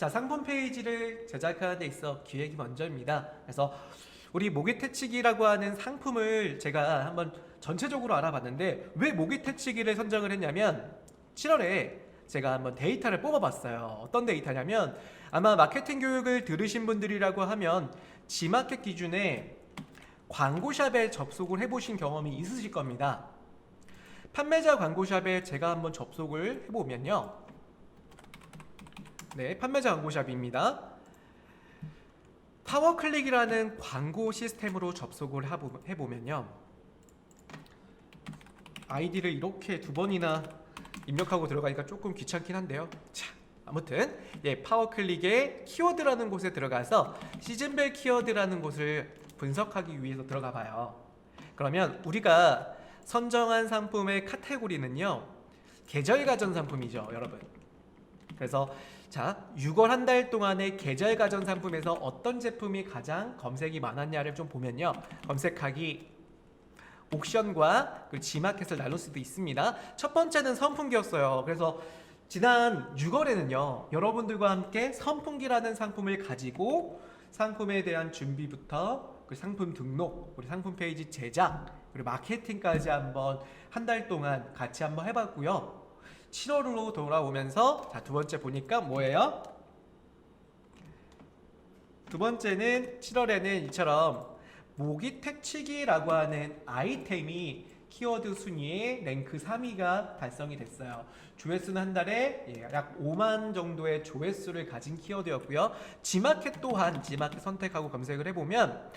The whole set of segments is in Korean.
자, 상품 페이지를 제작하는 데 있어 기획이 먼저입니다. 그래서 우리 모기태치기라고 하는 상품을 제가 한번 전체적으로 알아봤는데, 왜 모기태치기를 선정을 했냐면 7월에 제가 한번 데이터를 뽑아봤어요. 어떤 데이터냐면, 아마 마케팅 교육을 들으신 분들이라고 하면 지마켓 기준에 광고샵에 접속을 해보신 경험이 있으실 겁니다. 판매자 광고샵에 제가 한번 접속을 해보면요, 네, 판매자 광고샵입니다. 파워클릭이라는 광고 시스템으로 접속을 해보면요, 아이디를 이렇게 두 번이나 입력하고 들어가니까 조금 귀찮긴 한데요. 자, 아무튼 파워클릭의 키워드라는 곳에 들어가서 시즌별 키워드라는 곳을 분석하기 위해서 들어가 봐요. 그러면 우리가 선정한 상품의 카테고리는요, 계절 가전 상품이죠, 여러분. 그래서 자, 6월 한 달 동안의 계절 가전 상품에서 어떤 제품이 가장 검색이 많았냐를 좀 보면요, 검색하기, 옥션과 그 지마켓을 나눌 수도 있습니다. 첫 번째는 선풍기였어요. 그래서 지난 6월에는요, 여러분들과 함께 선풍기라는 상품을 가지고 상품에 대한 준비부터 그 상품 등록, 우리 상품 페이지 제작, 그리고 마케팅까지 한번 한 달 동안 같이 한번 해봤고요. 7월로 돌아오면서 자, 두 번째 보니까 뭐예요? 두 번째는 7월에는 이처럼 모기태치기라고 하는 아이템이 키워드 순위에 랭크 3위가 달성이 됐어요. 조회수는 한 달에 약 5만 정도의 조회수를 가진 키워드였고요. 지마켓 또한 지마켓 선택하고 검색을 해보면,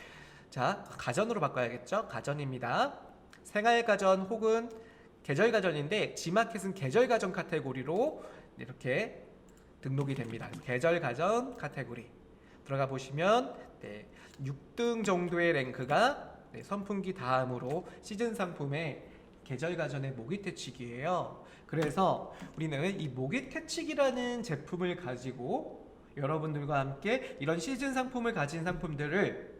자, 가전으로 바꿔야겠죠? 가전입니다. 생활가전 혹은 계절가전인데 지마켓은 계절가전 카테고리로 이렇게 등록이 됩니다. 계절가전 카테고리 들어가 보시면 6등 정도의 랭크가 선풍기 다음으로 시즌 상품의 계절가전의 모기태치기예요. 그래서 우리는 이 모기태치기라는 제품을 가지고 여러분들과 함께 이런 시즌 상품을 가진 상품들을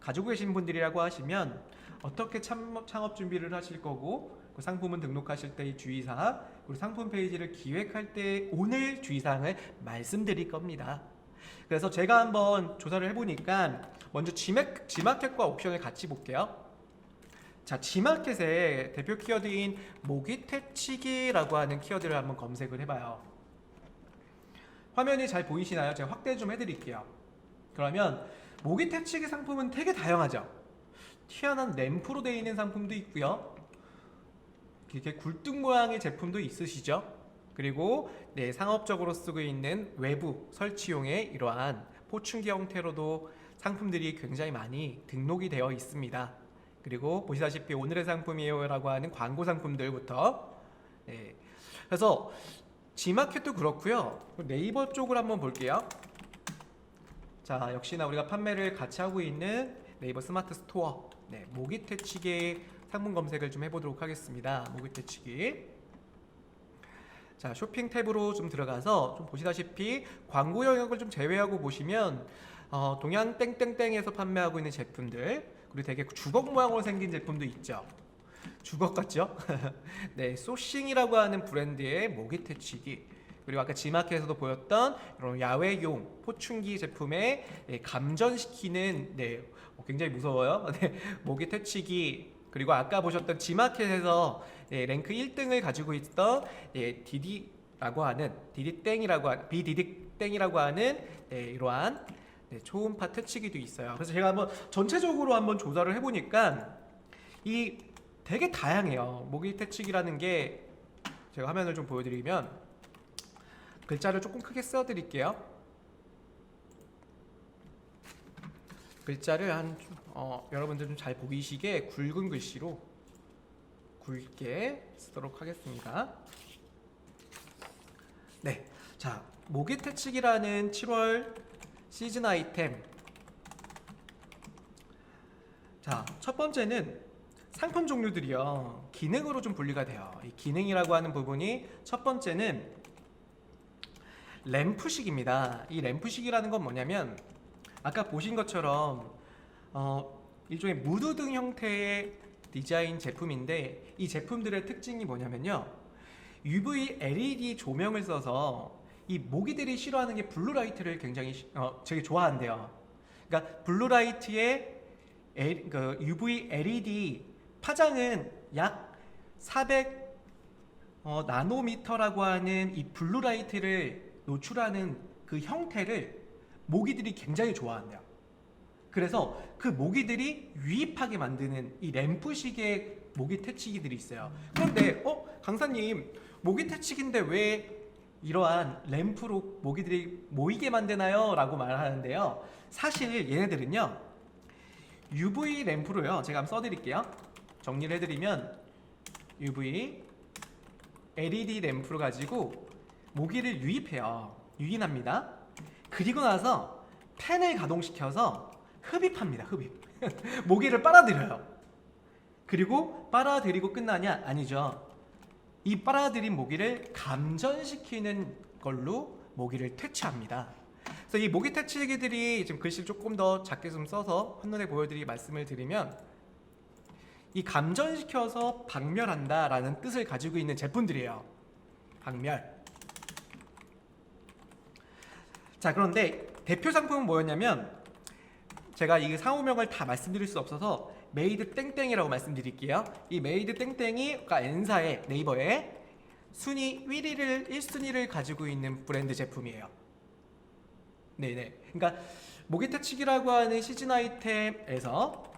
가지고 계신 분들이라고 하시면 어떻게 창업 준비를 하실 거고, 그 상품은 등록하실 때의 주의사항, 그리고 상품 페이지를 기획할 때 오늘 주의사항을 말씀드릴 겁니다. 그래서 제가 한번 조사를 해보니까 먼저 지마켓과 옵션을 같이 볼게요. 자, 지마켓의 대표 키워드인 모기태치기라고 하는 키워드를 한번 검색을 해봐요. 화면이 잘 보이시나요? 제가 확대 좀 해드릴게요. 그러면 모기태치기 상품은 되게 다양하죠. 튀어나온 램프로 되어 있는 상품도 있고요, 이렇게 굴뚝 모양의 제품도 있으시죠. 그리고 상업적으로 쓰고 있는 외부 설치용의 이러한 포춘기 형태로도 상품들이 굉장히 많이 등록이 되어 있습니다. 그리고 보시다시피 오늘의 상품이에요 라고 하는 광고 상품들부터, 그래서 지마켓도 그렇고요. 네이버 쪽을 한번 볼게요. 자, 역시나 우리가 판매를 같이 하고 있는 네이버 스마트 스토어, 모기태치기 상품 검색을 좀 해보도록 하겠습니다. 모기태치기. 자, 쇼핑 탭으로 좀 들어가서 좀 보시다시피 광고 영역을 좀 제외하고 보시면 동양 땡땡땡에서 판매하고 있는 제품들, 그리고 되게 주걱 모양으로 생긴 제품도 있죠. 주걱 같죠? 네, 소싱이라고 하는 브랜드의 모기태치기, 그리고 아까 지마켓에서도 보였던 이런 야외용 포춘기 제품에 감전시키는 굉장히 무서워요. 모기태치기, 그리고 아까 보셨던 지마켓에서 랭크 1등을 가지고 있던 디디라고 하는 비디딕땡이라고 하는 이러한 초음파 태치기도 있어요. 그래서 제가 한번 전체적으로 한번 조사를 해보니까 이 되게 다양해요. 모기태치기라는 게, 제가 화면을 좀 보여드리면 글자를 조금 크게 써드릴게요. 글자를 여러분들 좀 잘 보이시게 굵은 글씨로 굵게 쓰도록 하겠습니다. 네, 자, 모기태치기라는 7월 시즌 아이템. 자, 첫 번째는 상품 종류들이요, 기능으로 좀 분리가 돼요. 이 기능이라고 하는 부분이 첫 번째는 램프식입니다. 이 램프식이라는 건 뭐냐면, 아까 보신 것처럼 일종의 무드등 형태의 디자인 제품인데, 이 제품들의 특징이 뭐냐면요, UV LED 조명을 써서 이 모기들이 싫어하는 게 블루라이트를 굉장히 되게 좋아한대요. 그러니까 블루라이트의 그 UV LED 파장은 약 400 나노미터라고 하는 이 블루라이트를 노출하는 그 형태를 모기들이 굉장히 좋아한대요. 그래서 그 모기들이 유입하게 만드는 이 램프식의 모기 퇴치기들이 있어요. 그런데 강사님, 모기 퇴치기인데 왜 이러한 램프로 모기들이 모이게 만드나요? 라고 말하는데요. 사실 얘네들은요, UV 램프로요, 제가 한번 써드릴게요. 정리를 해드리면 UV LED 램프로 가지고 모기를 유인합니다. 그리고 나서 팬을 가동시켜서 흡입합니다. 흡입. 모기를 빨아들여요. 그리고 빨아들이고 끝나냐? 아니죠. 이 빨아들인 모기를 감전시키는 걸로 모기를 퇴치합니다. 그래서 이 모기 퇴치기들이 지금 글씨를 조금 더 작게 좀 써서 한눈에 보여드리기 말씀을 드리면, 이 감전시켜서 박멸한다라는 뜻을 가지고 있는 제품들이에요. 박멸. 자, 그런데 대표 상품은 뭐였냐면, 제가 이 상호명을 다 말씀드릴 수 없어서 메이드 땡땡이라고 말씀드릴게요. 이 메이드 땡땡이 그러니까 N사의 네이버에 순위 1순위를 가지고 있는 브랜드 제품이에요. 네네. 그러니까 모기 퇴치기라고 하는 시즌 아이템에서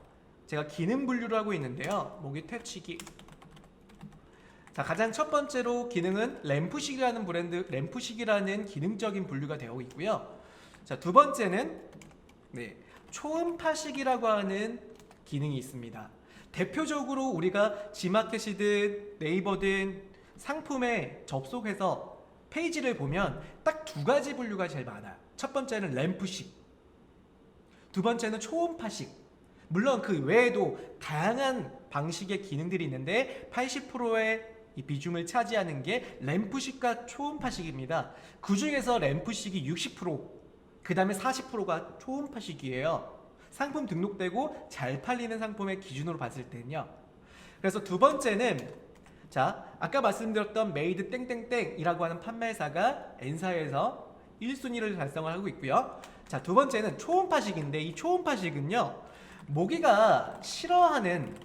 제가 기능 분류를 하고 있는데요. 모기 퇴치기. 자, 가장 첫 번째로 기능은 램프식이라는 브랜드, 램프식이라는 기능적인 분류가 되어 있고요. 자, 두 번째는 초음파식이라고 하는 기능이 있습니다. 대표적으로 우리가 지마켓이든 네이버든 상품에 접속해서 페이지를 보면 딱 두 가지 분류가 제일 많아요. 첫 번째는 램프식, 두 번째는 초음파식. 물론 그 외에도 다양한 방식의 기능들이 있는데 80%의 이 비중을 차지하는 게 램프식과 초음파식입니다. 그 중에서 램프식이 60%, 그 다음에 40%가 초음파식이에요. 상품 등록되고 잘 팔리는 상품의 기준으로 봤을 때는요. 그래서 두 번째는, 자, 아까 말씀드렸던 메이드 땡땡땡이라고 하는 판매사가 N사에서 1순위를 달성을 하고 있고요. 자, 두 번째는 초음파식인데, 이 초음파식은요, 모기가 싫어하는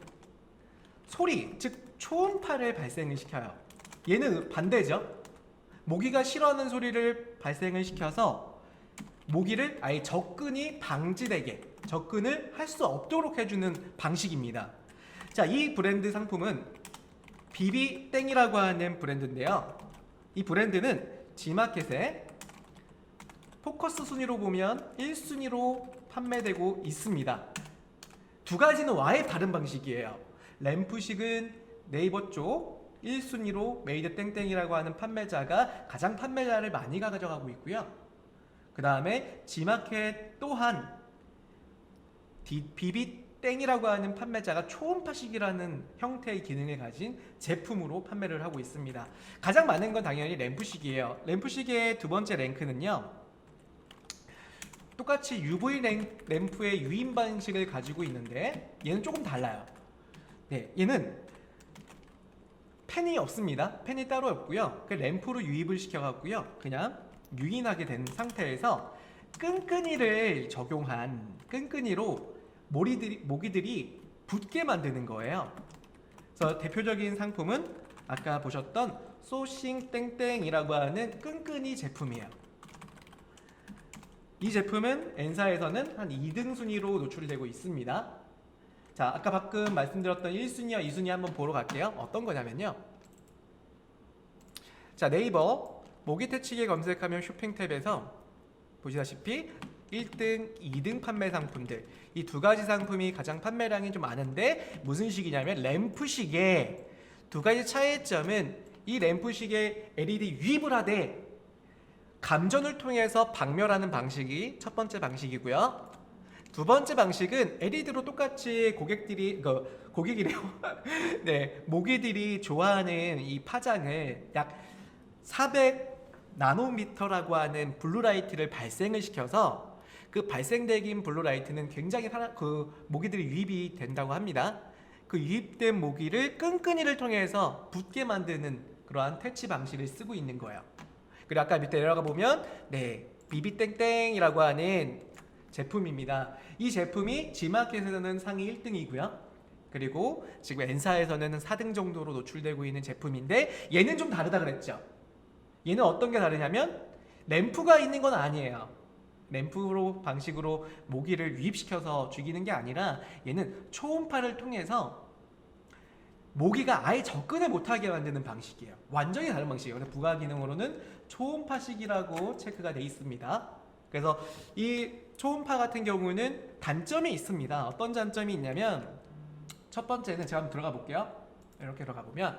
소리, 즉 초음파를 발생을 시켜요. 얘는 반대죠. 모기가 싫어하는 소리를 발생을 시켜서 모기를 아예 접근이 방지되게, 접근을 할 수 없도록 해주는 방식입니다. 자, 이 브랜드 상품은 비비땡이라고 하는 브랜드인데요. 이 브랜드는 G마켓에 포커스 순위로 보면 1순위로 판매되고 있습니다. 두 가지는 와의 다른 방식이에요. 램프식은 네이버 쪽 1순위로 메이드 땡땡이라고 하는 판매자가 가장 판매자를 많이 가져가고 있고요. 그 다음에 G마켓 또한 비비땡이라고 하는 판매자가 초음파식이라는 형태의 기능을 가진 제품으로 판매를 하고 있습니다. 가장 많은 건 당연히 램프식이에요. 램프식의 두 번째 랭크는요, 똑같이 UV 램프의 유인 방식을 가지고 있는데 얘는 조금 달라요. 네, 얘는 팬이 없습니다. 팬이 따로 없고요. 그 램프로 유입을 시켜갖고요, 그냥 유인하게 된 상태에서 끈끈이를 적용한 끈끈이로 모기들이 붙게 만드는 거예요. 그래서 대표적인 상품은 아까 보셨던 소싱 땡땡이라고 하는 끈끈이 제품이에요. 이 제품은 N사에서는 한 2등 순위로 노출되고 있습니다. 자, 아까 방금 말씀드렸던 1순위와 2순위 한번 보러 갈게요. 어떤 거냐면요, 자, 네이버 모기 퇴치기 검색하면 쇼핑 탭에서 보시다시피 1등, 2등 판매 상품들, 이 두 가지 상품이 가장 판매량이 좀 많은데 무슨 식이냐면 램프식의 두 가지 차이점은 이 램프식에 LED 유입을 하되 감전을 통해서 박멸하는 방식이 첫 번째 방식이고요. 두 번째 방식은 LED로 똑같이 고객이래요. 네, 모기들이 좋아하는 이 파장을 약 400 나노미터라고 하는 블루라이트를 발생을 시켜서 그 발생된 블루라이트는 굉장히 모기들이 유입이 된다고 합니다. 그 유입된 모기를 끈끈이를 통해서 붙게 만드는 그러한 퇴치 방식을 쓰고 있는 거예요. 그리고 아까 밑에 내려가 보면 네, 비비땡땡이라고 하는 제품입니다. 이 제품이 G마켓에서는 상위 1등이고요. 그리고 지금 N사에서는 4등 정도로 노출되고 있는 제품인데 얘는 좀 다르다 그랬죠. 얘는 어떤 게 다르냐면 램프가 있는 건 아니에요. 램프로 방식으로 모기를 유입시켜서 죽이는 게 아니라 얘는 초음파를 통해서 모기가 아예 접근을 못하게 만드는 방식이에요. 완전히 다른 방식이에요. 그래서 부가 기능으로는 초음파식이라고 체크가 돼 있습니다. 그래서 이 초음파 같은 경우는 단점이 있습니다. 어떤 단점이 있냐면 첫 번째는 제가 한번 들어가 볼게요. 이렇게 들어가 보면,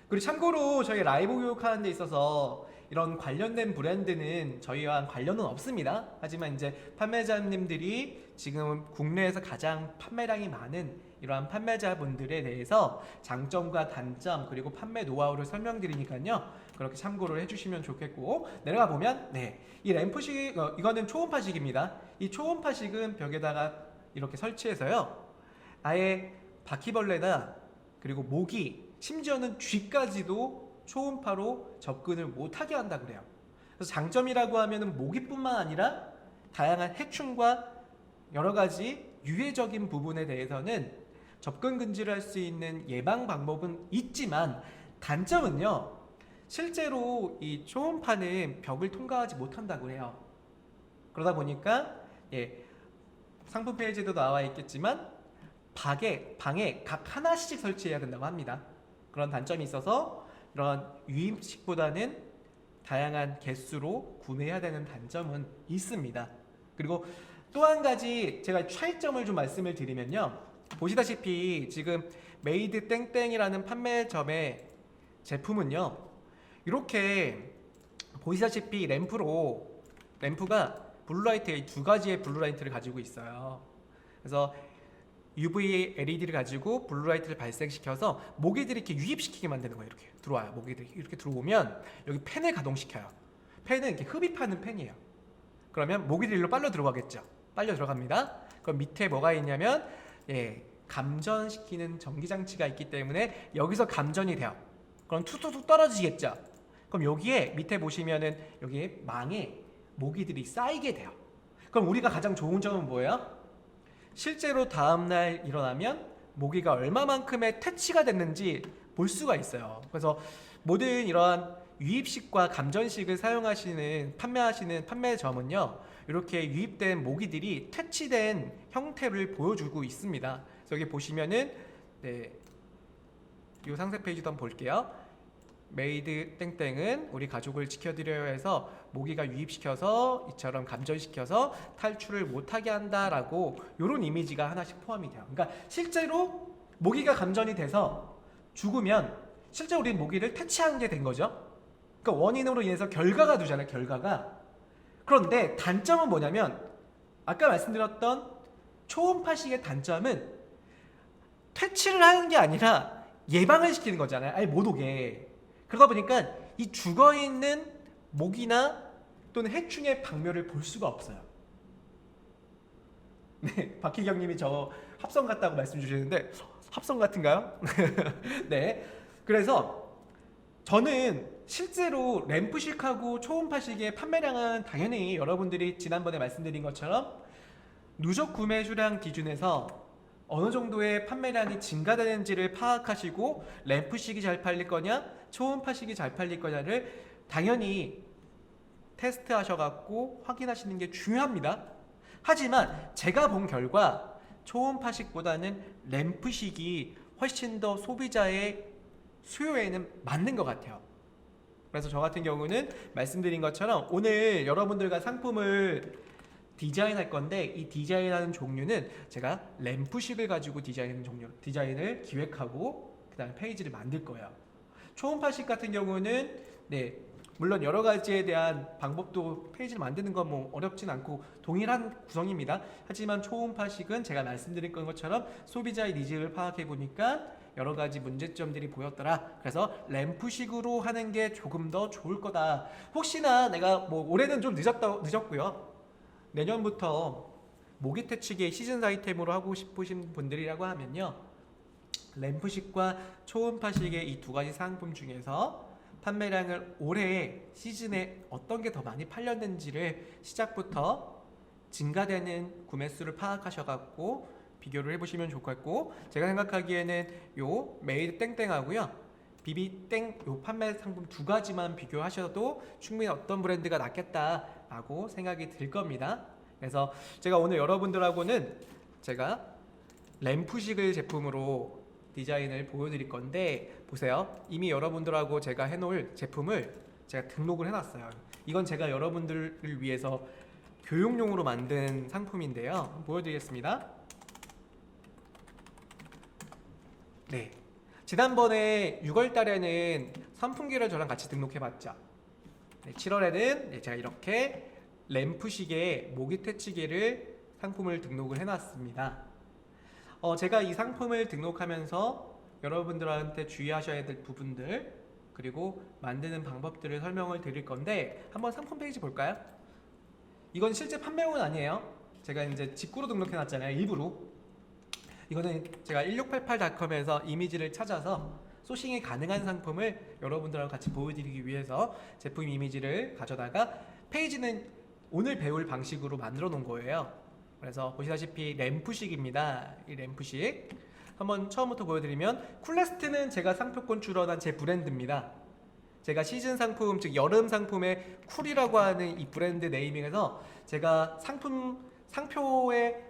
그리고 참고로 저희 라이브 교육하는 데 있어서 이런 관련된 브랜드는 저희와 관련은 없습니다. 하지만 이제 판매자님들이 지금 국내에서 가장 판매량이 많은 이러한 판매자분들에 대해서 장점과 단점 그리고 판매 노하우를 설명드리니까요. 그렇게 참고를 해주시면 좋겠고, 내려가 보면 이 램프식 이거는 초음파식입니다. 이 초음파식은 벽에다가 이렇게 설치해서요. 아예 바퀴벌레나 그리고 모기 심지어는 쥐까지도 초음파로 접근을 못하게 한다 그래요. 그래서 장점이라고 하면은 모기뿐만 아니라 다양한 해충과 여러 가지 유해적인 부분에 대해서는 접근 금지를 할 수 있는 예방 방법은 있지만, 단점은요, 실제로 이 초음파는 벽을 통과하지 못한다고 해요. 그러다 보니까 상품 페이지에도 나와 있겠지만 방에 각 하나씩 설치해야 된다고 합니다. 그런 단점이 있어서 이런 유입식보다는 다양한 개수로 구매해야 되는 단점은 있습니다. 그리고 또 한 가지 제가 차이점을 좀 말씀을 드리면요, 보시다시피 지금 메이드 땡땡이라는 판매점의 제품은요, 이렇게 보시다시피 램프가 블루라이트 두 가지의 블루라이트를 가지고 있어요. 그래서 UV LED를 가지고 블루라이트를 발생시켜서 모기들이 이렇게 유입시키게 만드는 거예요. 이렇게 들어와요. 모기들이 이렇게 들어오면 여기 팬을 가동시켜요. 팬은 이렇게 흡입하는 팬이에요. 그러면 모기들이 일로 빨려 들어가겠죠. 빨려 들어갑니다. 그럼 밑에 뭐가 있냐면 감전시키는 전기장치가 있기 때문에 여기서 감전이 돼요. 그럼 툭툭툭 떨어지겠죠. 그럼 여기에 밑에 보시면은 여기에 망에 모기들이 쌓이게 돼요. 그럼 우리가 가장 좋은 점은 뭐예요? 실제로 다음날 일어나면 모기가 얼마만큼의 퇴치가 됐는지 볼 수가 있어요. 그래서 모든 이러한 유입식과 감전식을 판매하시는 판매점은요, 이렇게 유입된 모기들이 퇴치된 형태를 보여주고 있습니다. 그래서 여기 보시면은 이 상세 페이지도 한번 볼게요. 메이드 땡땡은 우리 가족을 지켜드려야 해서 모기가 유입시켜서 이처럼 감전시켜서 탈출을 못하게 한다라고 이런 이미지가 하나씩 포함이 돼요. 그러니까 실제로 모기가 감전이 돼서 죽으면 실제 우리는 모기를 퇴치한 게 된 거죠. 그러니까 원인으로 인해서 결과가 되잖아요. 결과가. 그런데 단점은 뭐냐면 아까 말씀드렸던 초음파식의 단점은 퇴치를 하는 게 아니라 예방을 시키는 거잖아요. 아예 못 오게. 그러다 보니까 이 죽어있는 모기나 또는 해충의 박멸을 볼 수가 없어요. 네, 박희경님이 저 합성 같다고 말씀 주시는데 합성 같은가요? 네, 그래서 저는 실제로 램프식하고 초음파식의 판매량은 당연히 여러분들이 지난번에 말씀드린 것처럼 누적 구매 수량 기준에서 어느 정도의 판매량이 증가되는지를 파악하시고 램프식이 잘 팔릴 거냐 초음파식이 잘 팔릴 거냐를 당연히 테스트 하셔갖고 확인하시는 게 중요합니다. 하지만 제가 본 결과 초음파식보다는 램프식이 훨씬 더 소비자의 수요에는 맞는 것 같아요. 그래서 저 같은 경우는 말씀드린 것처럼 오늘 여러분들과 상품을 디자인할 건데 이 디자인하는 종류는 제가 램프식을 가지고 디자인을 기획하고 그 다음에 페이지를 만들 거예요. 초음파식 같은 경우는 물론 여러 가지에 대한 방법도 페이지를 만드는 건 뭐 어렵진 않고 동일한 구성입니다. 하지만 초음파식은 제가 말씀드린 것처럼 소비자의 니즈를 파악해 보니까 여러 가지 문제점들이 보였더라. 그래서 램프식으로 하는 게 조금 더 좋을 거다. 혹시나 내가 뭐 올해는 좀 늦었고요. 내년부터 모기 퇴치기 시즌 아이템으로 하고 싶으신 분들이라고 하면요, 램프식과 초음파식의 이 두 가지 상품 중에서 판매량을 올해 시즌에 어떤 게 더 많이 팔렸는지를 시작부터 증가되는 구매 수를 파악하셔갖고 비교를 해보시면 좋을 것 같고, 제가 생각하기에는 요 메이드 땡땡하고요 비비땡 요 판매 상품 두 가지만 비교하셔도 충분히 어떤 브랜드가 낫겠다라고 생각이 들 겁니다. 그래서 제가 오늘 여러분들하고는 제가 램프식을 제품으로 디자인을 보여드릴 건데, 보세요. 이미 여러분들하고 제가 해놓을 제품을 제가 등록을 해놨어요. 이건 제가 여러분들을 위해서 교육용으로 만든 상품인데요. 보여드리겠습니다. 네, 지난번에 6월 달에는 선풍기를 저랑 같이 등록해봤죠. 네, 7월에는 제가 이렇게 램프식의 모기 퇴치기를 상품을 등록을 해놨습니다. 제가 이 상품을 등록하면서 여러분들한테 주의하셔야 될 부분들, 그리고 만드는 방법들을 설명을 드릴 건데, 한번 상품 페이지 볼까요? 이건 실제 판매용은 아니에요. 제가 이제 직구로 등록해놨잖아요, 일부러. 이거는 제가 1688.com에서 이미지를 찾아서 소싱이 가능한 상품을 여러분들하고 같이 보여드리기 위해서 제품 이미지를 가져다가 페이지는 오늘 배울 방식으로 만들어 놓은 거예요. 그래서 보시다시피 램프식입니다. 이 램프식 한번 처음부터 보여드리면, 쿨레스트는 제가 상표권 출원한 제 브랜드입니다. 제가 시즌 상품, 즉 여름 상품의 쿨이라고 하는 이 브랜드 네이밍에서 제가 상표에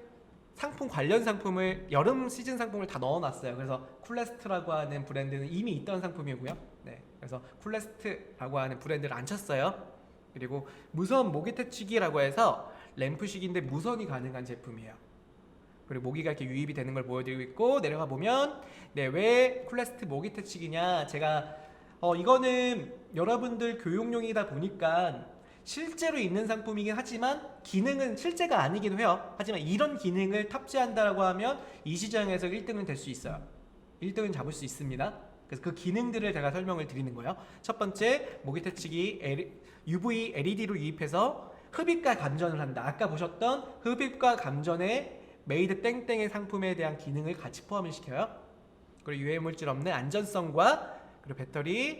상품 관련 상품을, 여름 시즌 상품을 다 넣어놨어요. 그래서 쿨레스트라고 하는 브랜드는 이미 있던 상품이고요. 네, 그래서 쿨레스트라고 하는 브랜드를 안 쳤어요. 그리고 무선 모기 퇴치기라고 해서 램프식인데 무선이 가능한 제품이에요. 그리고 모기가 이렇게 유입이 되는 걸 보여드리고 있고, 내려가 보면 왜 쿨레스트 모기 퇴치기냐, 제가 이거는 여러분들 교육용이다 보니까 실제로 있는 상품이긴 하지만 기능은 실제가 아니긴 해요. 하지만 이런 기능을 탑재한다라고 하면 이 시장에서 1등은 될 수 있어요. 1등은 잡을 수 있습니다. 그래서 그 기능들을 제가 설명을 드리는 거예요. 첫 번째, 모기 퇴치기 UV LED로 유입해서 흡입과 감전을 한다. 아까 보셨던 흡입과 감전의 메이드 땡땡의 상품에 대한 기능을 같이 포함을 시켜요. 그리고 유해 물질 없는 안전성과, 그리고 배터리,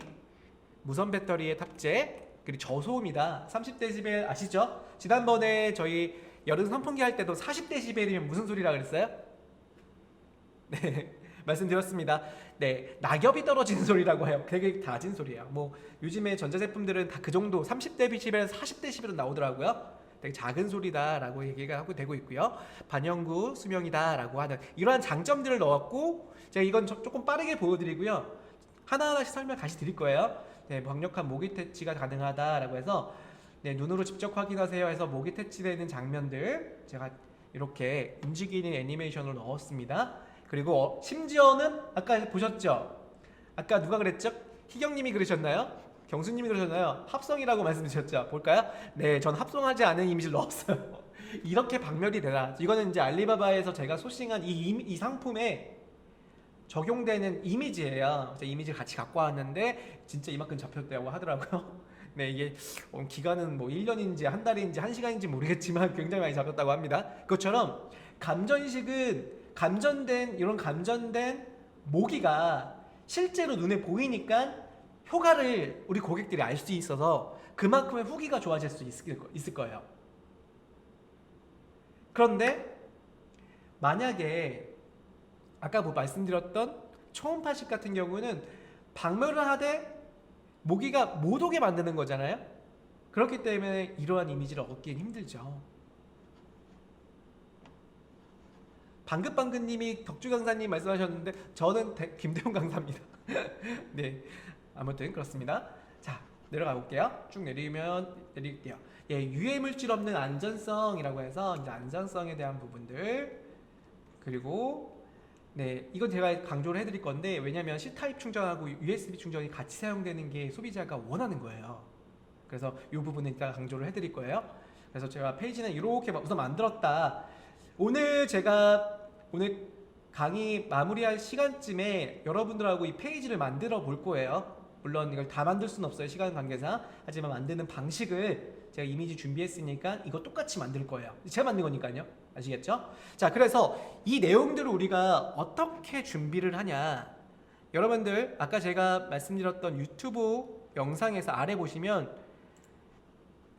무선 배터리의 탑재, 그리고 저소음이다. 30dB 아시죠? 지난번에 저희 여름 선풍기 할 때도 40dB이면 무슨 소리라 그랬어요? 네, 말씀드렸습니다. 네, 낙엽이 떨어지는 소리라고 해요. 되게 낮은 소리예요. 뭐 요즘에 전자제품들은 다 그 정도 30dB에서 40dB로 나오더라고요. 되게 작은 소리다라고 얘기가 하고 되고 있고요. 반영구 수명이다라고 하는 이러한 장점들을 넣었고, 제가 이건 조금 빠르게 보여드리고요. 하나하나씩 설명 다시 드릴 거예요. 네, 강력한 모기 퇴치가 가능하다라고 해서 눈으로 직접 확인하세요 해서 모기 퇴치되는 장면들 제가 이렇게 움직이는 애니메이션으로 넣었습니다. 그리고 심지어는 아까 보셨죠? 아까 누가 그랬죠? 희경님이 그러셨나요? 경수님이 그러셨나요? 합성이라고 말씀드렸죠? 볼까요? 네, 전 합성하지 않은 이미지를 넣었어요. 이렇게 박멸이 되나? 이거는 이제 알리바바에서 제가 소싱한 이 상품에 적용되는 이미지예요. 제가 이미지를 같이 갖고 왔는데 진짜 이만큼 잡혔다고 하더라고요. 네, 이게 기간은 뭐 1년인지 한 달인지 한 시간인지 모르겠지만 굉장히 많이 잡혔다고 합니다. 그것처럼 감전식은 이런 감전된 모기가 실제로 눈에 보이니까 효과를 우리 고객들이 알 수 있어서 그만큼의 후기가 좋아질 수 있을 거예요. 그런데 만약에 아까 말씀드렸던 초음파식 같은 경우는 박멸을 하되 모기가 못 오게 만드는 거잖아요. 그렇기 때문에 이러한 이미지를 얻기는 힘들죠. 방긋방긋님이 덕주 강사님 말씀하셨는데 저는 김대훈 강사입니다. 네, 아무튼 그렇습니다. 자, 내려가 볼게요. 쭉 내릴게요. 예, 유해 물질 없는 안전성이라고 해서 이제 안전성에 대한 부분들, 그리고 네, 이건 제가 강조를 해드릴 건데, 왜냐면 C타입 충전하고 USB 충전이 같이 사용되는 게 소비자가 원하는 거예요. 그래서 이 부분은 이따가 강조를 해드릴 거예요. 그래서 제가 페이지는 이렇게 우선 만들었다. 오늘 강의 마무리할 시간쯤에 여러분들하고 이 페이지를 만들어 볼 거예요. 물론 이걸 다 만들 수는 없어요, 시간 관계상. 하지만 만드는 방식을 제가 이미지 준비했으니까 이거 똑같이 만들 거예요. 제가 만든 거니까요. 아시겠죠? 자, 그래서 이 내용들을 우리가 어떻게 준비를 하냐. 여러분들 아까 제가 말씀드렸던 유튜브 영상에서 아래 보시면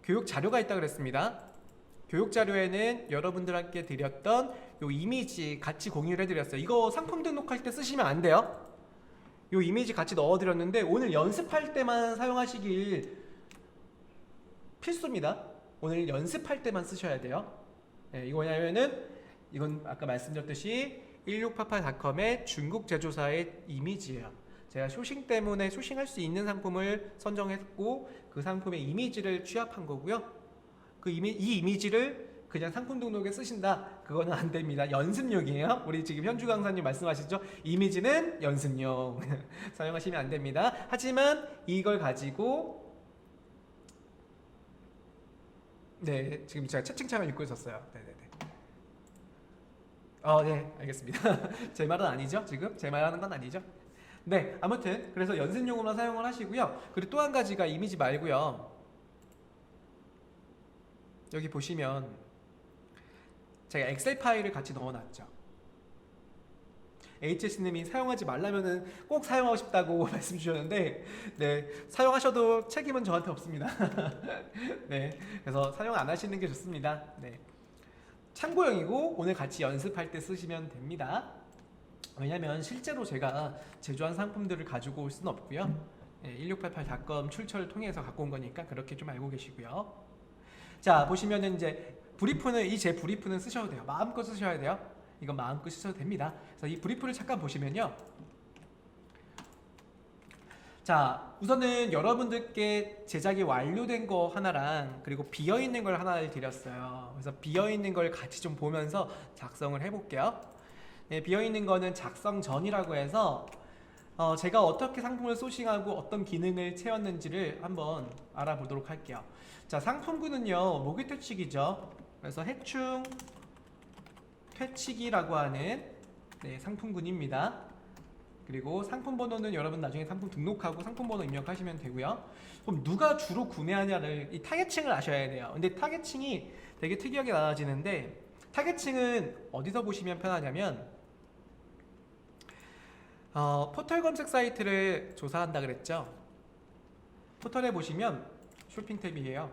교육 자료가 있다고 그랬습니다. 교육 자료에는 여러분들께 드렸던 요 이미지 같이 공유를 해드렸어요. 이거 상품 등록할 때 쓰시면 안 돼요. 요 이미지 같이 넣어드렸는데 오늘 연습할 때만 사용하시길 필수입니다. 오늘 연습할 때만 쓰셔야 돼요. 네, 이거 뭐냐면은 이건 아까 말씀드렸듯이 1688.com의 중국 제조사의 이미지예요. 제가 쇼싱 때문에 쇼싱할 수 있는 상품을 선정했고 그 상품의 이미지를 취합한 거고요. 이 이미지를 그냥 상품 등록에 쓰신다, 그거는 안 됩니다. 연습용이에요. 우리 지금 현주 강사님 말씀하시죠? 이미지는 연습용 사용하시면 안 됩니다. 하지만 이걸 가지고 네, 지금 제가 채팅창을 읽고 있었어요. 네네네. 네, 알겠습니다. 제 말은 아니죠? 지금 제 말하는 건 아니죠? 네, 아무튼 그래서 연습용으로 사용을 하시고요. 그리고 또 한 가지가 이미지 말고요. 여기 보시면 제가 엑셀 파일을 같이 넣어놨죠. HS님이 사용하지 말라면은 꼭 사용하고 싶다고 말씀 주셨는데, 네, 사용하셔도 책임은 저한테 없습니다. 네, 그래서 사용 안 하시는 게 좋습니다. 네, 참고용이고 오늘 같이 연습할 때 쓰시면 됩니다. 왜냐면 실제로 제가 제조한 상품들을 가지고 올 수는 없고요. 1688.com 출처를 통해서 갖고 온 거니까 그렇게 좀 알고 계시고요. 자, 보시면은 이제 브리프는, 이 제 브리프는 쓰셔도 돼요. 마음껏 쓰셔야 돼요. 이건 마음껏 쓰셔도 됩니다. 그래서 이 브리프를 잠깐 보시면요. 자, 우선은 여러분들께 제작이 완료된 거 하나랑 그리고 비어있는 걸 하나를 드렸어요. 그래서 비어있는 걸 같이 좀 보면서 작성을 해볼게요. 네, 비어있는 거는 작성 전이라고 해서 제가 어떻게 상품을 소싱하고 어떤 기능을 채웠는지를 한번 알아보도록 할게요. 자, 상품군은요, 모기 퇴치기죠. 그래서 해충 퇴치기라고 하는 상품군입니다. 그리고 상품 번호는 여러분 나중에 상품 등록하고 상품 번호 입력하시면 되고요. 그럼 누가 주로 구매하냐를, 이 타겟층을 아셔야 돼요. 근데 타겟층이 되게 특이하게 나눠지는데, 타겟층은 어디서 보시면 편하냐면 포털 검색 사이트를 조사한다 그랬죠. 포털에 보시면 쇼핑 탭이에요.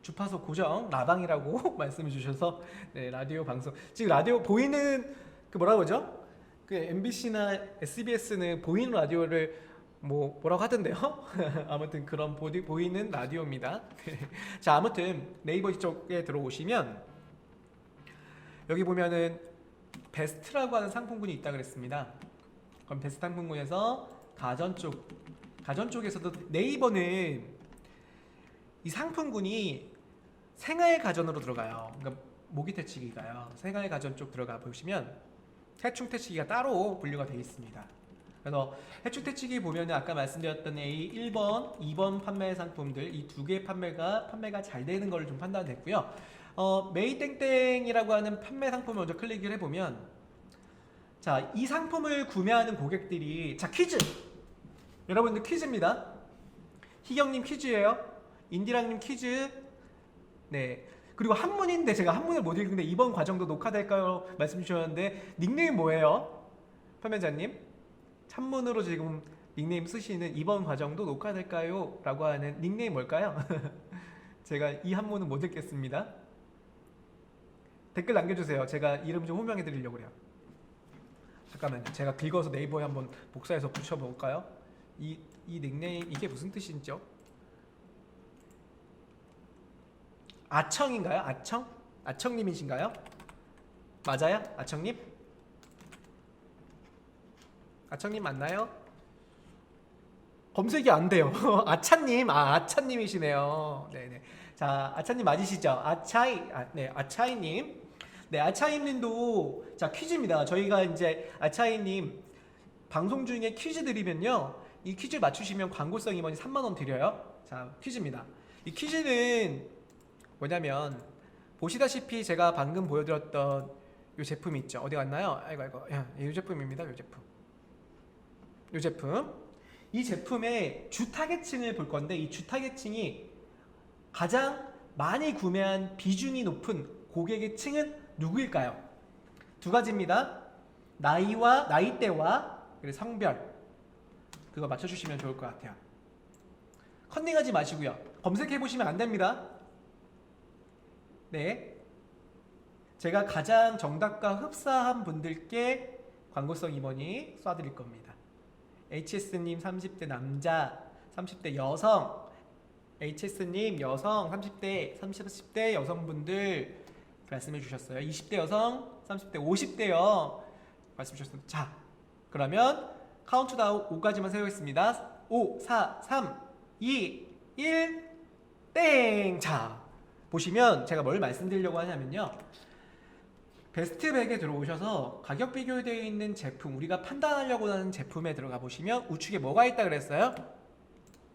주파수 고정 라방이라고 말씀해 주셔서, 네, 라디오 방송, 지금 라디오 보이는 그 뭐라고 그러죠? 그 MBC나 SBS는 보이는 라디오를 뭐라고 하던데요. 아무튼 그런 보이는 라디오입니다. 자, 아무튼 네이버 쪽에 들어오시면 여기 보면은 베스트라고 하는 상품군이 있다 그랬습니다. 그럼 베스트 상품군에서 가전 쪽에서도 네이버는 이 상품군이 생활 가전으로 들어가요. 그러니까 모기 퇴치기가요. 생활 가전 쪽 들어가 보시면 해충 퇴치기가 따로 분류가 되어 있습니다. 그래서 해충 퇴치기 보면은 아까 말씀드렸던 이 1번, 2번 판매 상품들, 이 두 개의 판매가 잘 되는 걸 좀 판단됐고요. 메이땡땡이라고 하는 판매 상품을 먼저 클릭을 해보면, 자, 이 상품을 구매하는 고객들이, 자, 퀴즈! 여러분들 퀴즈입니다. 희경님 퀴즈예요. 인디랑님 퀴즈. 네. 그리고 한문인데 제가 한문을 못 읽는데 이번 과정도 녹화될까요? 말씀 주셨는데 닉네임 뭐예요? 판매자님? 한문으로 지금 닉네임 쓰시는 이번 과정도 녹화될까요? 라고 하는 닉네임 뭘까요? 제가 이 한문은 못 읽겠습니다. 댓글 남겨주세요. 제가 이름 좀 호명해 드리려고 그래요. 잠깐만요. 제가 긁어서 네이버에 한번 복사해서 붙여볼까요? 이 닉네임 이게 무슨 뜻이죠? 아청인가요? 아청? 아청님이신가요? 맞아요? 아청님? 아청님 맞나요? 검색이 안 돼요. 아차님, 아차님이시네요. 네네. 자, 아차님 맞으시죠? 네, 아차이님. 네, 아차이님도 자, 퀴즈입니다. 저희가 이제 아차이님 방송 중에 퀴즈 드리면요, 이 퀴즈 맞추시면 광고성 임원이 3만 원 드려요. 자, 퀴즈입니다. 이 퀴즈는 뭐냐면 보시다시피 제가 방금 보여드렸던 이 제품 있죠. 어디 갔나요? 아이고, 이 제품입니다. 이 제품. 이 제품의 주 타겟층을 볼 건데, 이 주 타겟층이 가장 많이 구매한 비중이 높은 고객의 층은 누구일까요? 두 가지입니다. 나이대와 그리고 성별, 그거 맞춰주시면 좋을 것 같아요. 컨닝하지 마시고요. 검색해보시면 안 됩니다. 네. 제가 가장 정답과 흡사한 분들께 광고성 임원이 쏴드릴 겁니다. HS님 30대 남자, 30대 여성, HS님 여성, 30대 여성분들 말씀해 주셨어요. 20대 여성, 30대, 50대요. 말씀 주셨습니다. 자, 그러면 카운트다운 5까지만 세우겠습니다. 5, 4, 3, 2, 1, 땡! 자, 보시면 제가 뭘 말씀드리려고 하냐면요. 베스트백에 들어오셔서 가격 비교되어 있는 제품, 우리가 판단하려고 하는 제품에 들어가 보시면 우측에 뭐가 있다 그랬어요?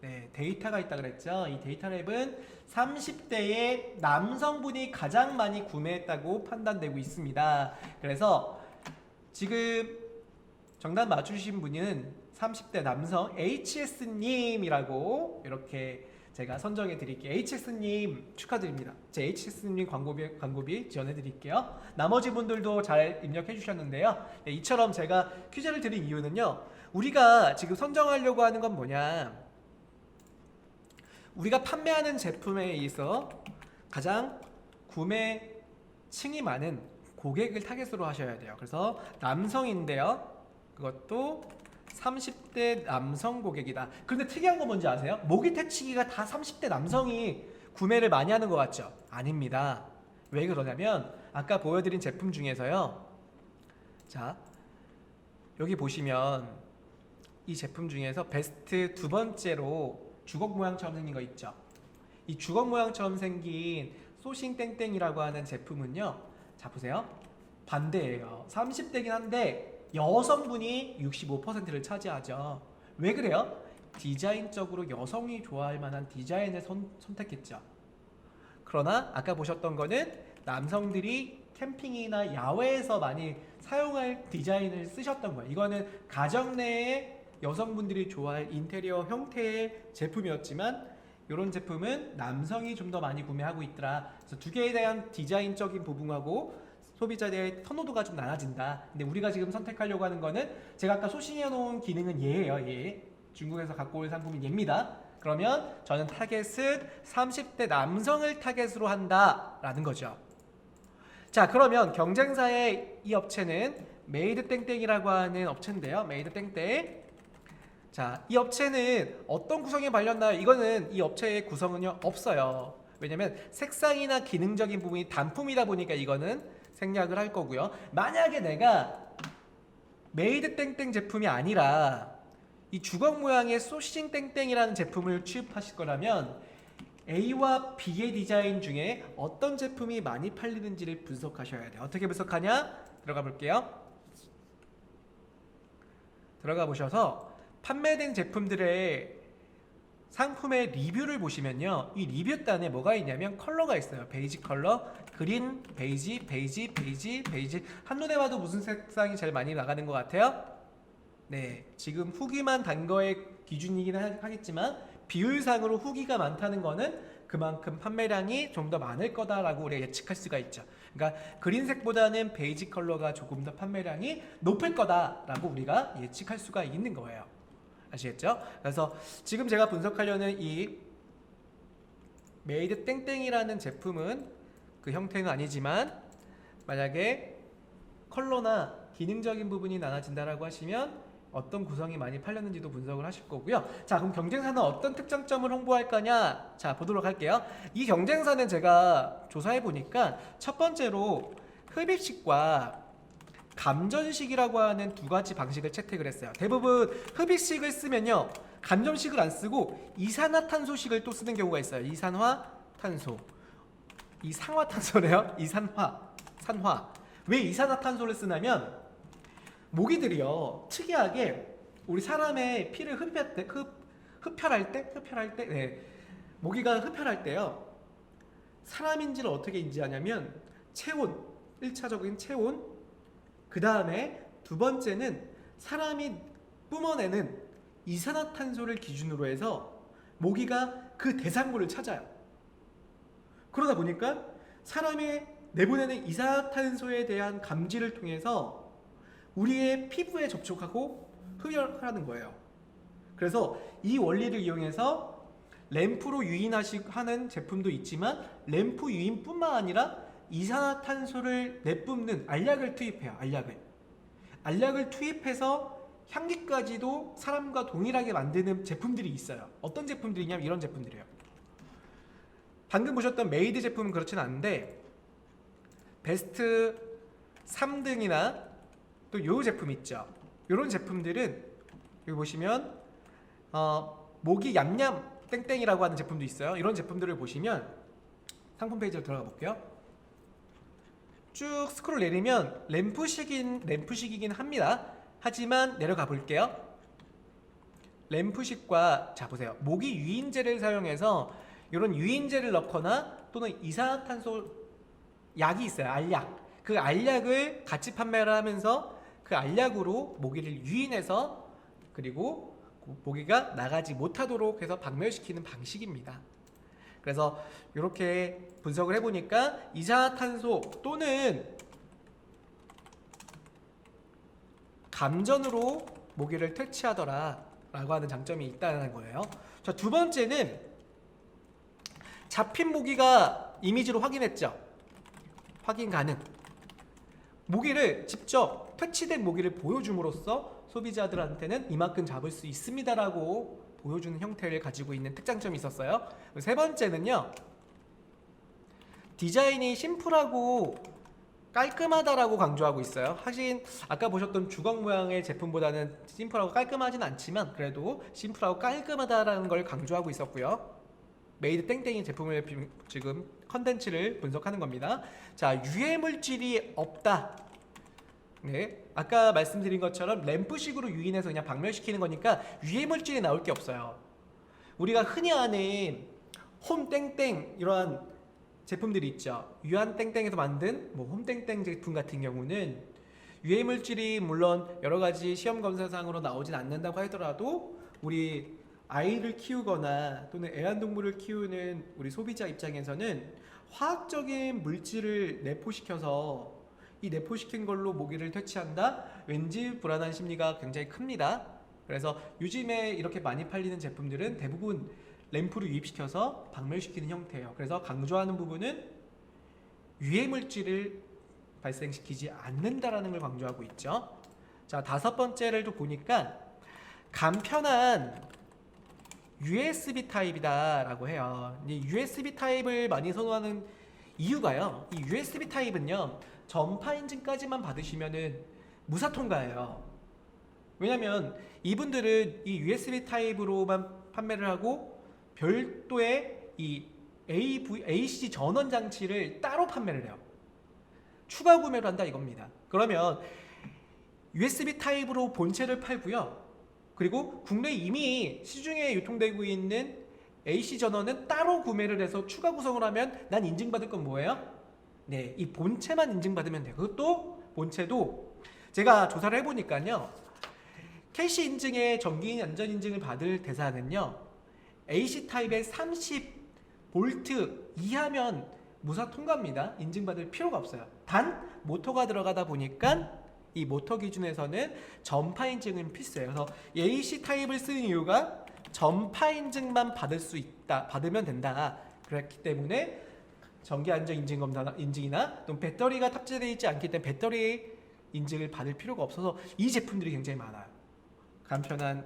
네, 데이터가 있다 그랬죠. 이 데이터 랩은 30대의 남성분이 가장 많이 구매했다고 판단되고 있습니다. 그래서 지금 정답 맞추신 분은 30대 남성 HS님이라고 이렇게 제가 선정해 드릴게요. HS님 축하드립니다. 제 HS님 광고비 지원해 드릴게요. 나머지 분들도 잘 입력해 주셨는데요. 네, 이처럼 제가 퀴즈를 드린 이유는요. 우리가 지금 선정하려고 하는 건 뭐냐, 우리가 판매하는 제품에 있어 가장 구매층이 많은 고객을 타겟으로 하셔야 돼요. 그래서 남성인데요. 그것도 30대 남성 고객이다. 그런데 특이한 거 뭔지 아세요? 모기 퇴치기가 다 30대 남성이 구매를 많이 하는 것 같죠? 아닙니다. 왜 그러냐면 아까 보여드린 제품 중에서요. 자, 여기 보시면 이 제품 중에서 베스트 두 번째로 주걱 모양처럼 생긴 거 있죠? 이 주걱 모양처럼 생긴 소싱 땡땡이라고 하는 제품은요. 자, 보세요. 반대예요. 30대긴 한데 여성분이 65%를 차지하죠. 왜 그래요? 디자인적으로 여성이 좋아할 만한 디자인을 선택했죠. 그러나 아까 보셨던 거는 남성들이 캠핑이나 야외에서 많이 사용할 디자인을 쓰셨던 거예요. 이거는 가정 내에 여성분들이 좋아할 인테리어 형태의 제품이었지만 이런 제품은 남성이 좀 더 많이 구매하고 있더라. 그래서 두 개에 대한 디자인적인 부분하고 소비자의 선호도가 좀 나눠진다. 근데 우리가 지금 선택하려고 하는 거는 제가 아까 소싱해 놓은 기능은 얘예요. 얘. 중국에서 갖고 올 상품이 얘입니다. 그러면 저는 타겟은 30대 남성을 타겟으로 한다라는 거죠. 자, 그러면 경쟁사의 이 업체는 메이드 땡땡이라고 하는 업체인데요. 메이드 땡땡. 자, 이 업체는 어떤 구성에 발렸나요? 이거는 이 업체의 구성은요 없어요. 왜냐면 색상이나 기능적인 부분이 단품이다 보니까 이거는 생략을 할 거고요. 만약에 내가 메이드 땡땡 제품이 아니라 이 주걱 모양의 소싱 땡땡이라는 제품을 취급하실 거라면 A와 B의 디자인 중에 어떤 제품이 많이 팔리는지를 분석하셔야 돼요. 어떻게 분석하냐? 들어가 볼게요. 들어가 보셔서 판매된 제품들의 상품의 리뷰를 보시면요. 이 리뷰단에 뭐가 있냐면 컬러가 있어요. 베이지 컬러, 그린, 베이지, 베이지, 베이지, 베이지. 한눈에 봐도 무슨 색상이 제일 많이 나가는 것 같아요? 네, 지금 후기만 단 거의 기준이긴 하겠지만 비율상으로 후기가 많다는 거는 그만큼 판매량이 좀 더 많을 거다라고 우리가 예측할 수가 있죠. 그러니까 그린색보다는 베이지 컬러가 조금 더 판매량이 높을 거다라고 우리가 예측할 수가 있는 거예요. 아시겠죠? 그래서 지금 제가 분석하려는 이 메이드 땡땡이라는 제품은 그 형태는 아니지만 만약에 컬러나 기능적인 부분이 나눠진다라고 하시면 어떤 구성이 많이 팔렸는지도 분석을 하실 거고요. 자, 그럼 경쟁사는 어떤 특장점을 홍보할 거냐? 자, 보도록 할게요. 이 경쟁사는 제가 조사해 보니까 첫 번째로 흡입식과 감전식이라고 하는 두 가지 방식을 채택을 했어요. 대부분 흡입식을 쓰면요, 감전식을 안 쓰고 이산화탄소식을 또 쓰는 경우가 있어요. 이산화탄소, 이산화탄소래요. 산화. 왜 이산화탄소를 쓰냐면 모기들이요, 특이하게 우리 사람의 피를 흡혈할 때, 네, 모기가 흡혈할 때요, 사람인지를 어떻게 인지하냐면 체온, 1차적인 체온, 그 다음에 두 번째는 사람이 뿜어내는 이산화탄소를 기준으로 해서 모기가 그 대상물을 찾아요. 그러다 보니까 사람이 내보내는 이산화탄소에 대한 감지를 통해서 우리의 피부에 접촉하고 흡혈하는 거예요. 그래서 이 원리를 이용해서 램프로 유인하는 제품도 있지만 램프 유인뿐만 아니라 이산화탄소를 내뿜는 알약을 투입해요. 알약을 투입해서 향기까지도 사람과 동일하게 만드는 제품들이 있어요. 어떤 제품들이냐면 이런 제품들이에요. 방금 보셨던 메이드 제품은 그렇진 않은데 베스트 3등이나 또 요 제품 있죠. 요런 제품들은 여기 보시면 모기 얌얌 땡땡이라고 하는 제품도 있어요. 이런 제품들을 보시면 상품 페이지로 들어가 볼게요. 쭉 스크롤 내리면 램프식이긴 합니다. 하지만 내려가 볼게요. 램프식과 자 보세요. 모기 유인제를 사용해서 이런 유인제를 넣거나 또는 이산화탄소 약이 있어요. 알약. 그 알약을 같이 판매를 하면서 그 알약으로 모기를 유인해서 그리고 모기가 나가지 못하도록 해서 박멸시키는 방식입니다. 그래서 이렇게 분석을 해보니까 이산화탄소 또는 감전으로 모기를 퇴치하더라 라고 하는 장점이 있다는 거예요. 자, 두 번째는 잡힌 모기가 이미지로 확인했죠. 확인 가능. 모기를 직접 퇴치된 모기를 보여줌으로써 소비자들한테는 이만큼 잡을 수 있습니다라고 보여주는 형태를 가지고 있는 특장점이 있었어요. 세 번째는요. 디자인이 심플하고 깔끔하다라고 강조하고 있어요. 하긴 아까 보셨던 주걱 모양의 제품보다는 심플하고 깔끔하진 않지만 그래도 심플하고 깔끔하다라는 걸 강조하고 있었고요. 메이드 땡땡이 제품을 지금 컨텐츠를 분석하는 겁니다. 자, 유해 물질이 없다. 네, 아까 말씀드린 것처럼 램프식으로 유인해서 그냥 박멸시키는 거니까 유해 물질이 나올 게 없어요. 우리가 흔히 아는 홈땡땡 이러한 제품들이 있죠. 유한땡땡에서 만든 홈땡땡 제품 같은 경우는 유해 물질이 물론 여러 가지 시험 검사상으로 나오진 않는다고 하더라도 우리 아이를 키우거나 또는 애완동물을 키우는 우리 소비자 입장에서는 화학적인 물질을 내포시켜서 이 내포시킨 걸로 모기를 퇴치한다? 왠지 불안한 심리가 굉장히 큽니다. 그래서 요즘에 이렇게 많이 팔리는 제품들은 대부분 램프를 유입시켜서 박멸시키는 형태예요. 그래서 강조하는 부분은 유해 물질을 발생시키지 않는다라는 걸 강조하고 있죠. 자, 다섯 번째를 또 보니까 간편한 USB 타입이다라고 해요. 이 USB 타입을 많이 선호하는 이유가요. 이 USB 타입은요. 전파 인증까지만 받으시면은 무사 통과예요. 왜냐면 이분들은 이 USB 타입으로만 판매를 하고 별도의 이 AC 전원 장치를 따로 판매를 해요. 추가 구매를 한다 이겁니다. 그러면 USB 타입으로 본체를 팔고요. 그리고 국내 이미 시중에 유통되고 있는 AC 전원은 따로 구매를 해서 추가 구성을 하면 난 인증받을 건 뭐예요? 네, 이 본체만 인증받으면 돼요. 그것도 본체도 제가 조사를 해보니까요. 캐시 인증의 정기인 안전 인증을 받을 대상은요. AC 타입의 30V 이하면 무사 통과입니다. 인증받을 필요가 없어요. 단 모터가 들어가다 보니까 이 모터 기준에서는 전파 인증은 필수예요. 그래서 AC 타입을 쓰는 이유가 전파 인증만 받을 수 있다, 받으면 된다. 그렇기 때문에 정기 안전 인증 인증이나 또 배터리가 탑재되어 있지 않기 때문에 배터리 인증을 받을 필요가 없어서 이 제품들이 굉장히 많아요. 간편한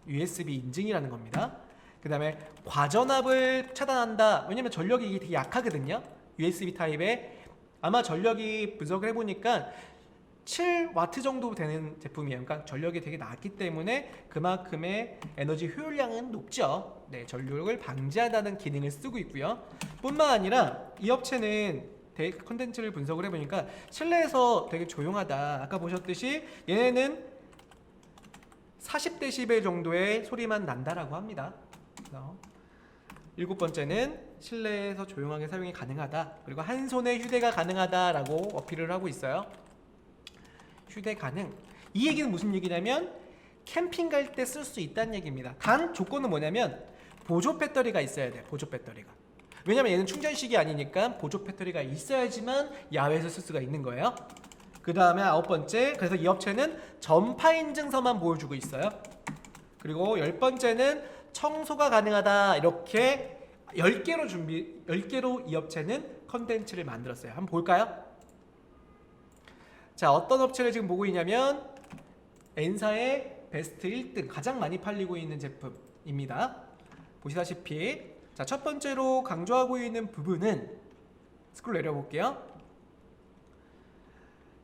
USB 인증이라는 겁니다. 그 다음에 과전압을 차단한다. 왜냐면 전력이 이게 되게 약하거든요. USB 타입에 아마 전력이 분석을 해보니까 7W 정도 되는 제품이에요. 그러니까 전력이 되게 낮기 때문에 그만큼의 에너지 효율량은 높죠. 네, 전력을 방지한다는 기능을 쓰고 있고요. 뿐만 아니라 이 업체는 컨텐츠를 분석을 해보니까 실내에서 되게 조용하다. 아까 보셨듯이 얘네는 40dB 정도의 소리만 난다라고 합니다. 그래서 일곱 번째는 실내에서 조용하게 사용이 가능하다. 그리고 한 손에 휴대가 가능하다라고 어필을 하고 있어요. 휴대 가능. 이 얘기는 무슨 얘기냐면 캠핑 갈 때 쓸 수 있다는 얘기입니다. 단 조건은 뭐냐면 보조 배터리가 있어야 돼요. 보조 배터리가. 왜냐면 얘는 충전식이 아니니까 보조 배터리가 있어야지만 야외에서 쓸 수가 있는 거예요. 그 다음에 아홉 번째, 그래서 이 업체는 전파 인증서만 보여주고 있어요. 그리고 10번째는 청소가 가능하다. 이렇게 10개로 이 업체는 컨텐츠를 만들었어요. 한번 볼까요? 자, 어떤 업체를 지금 보고 있냐면 N사의 베스트 1등, 가장 많이 팔리고 있는 제품입니다. 보시다시피 자, 첫 번째로 강조하고 있는 부분은 스크롤 내려볼게요.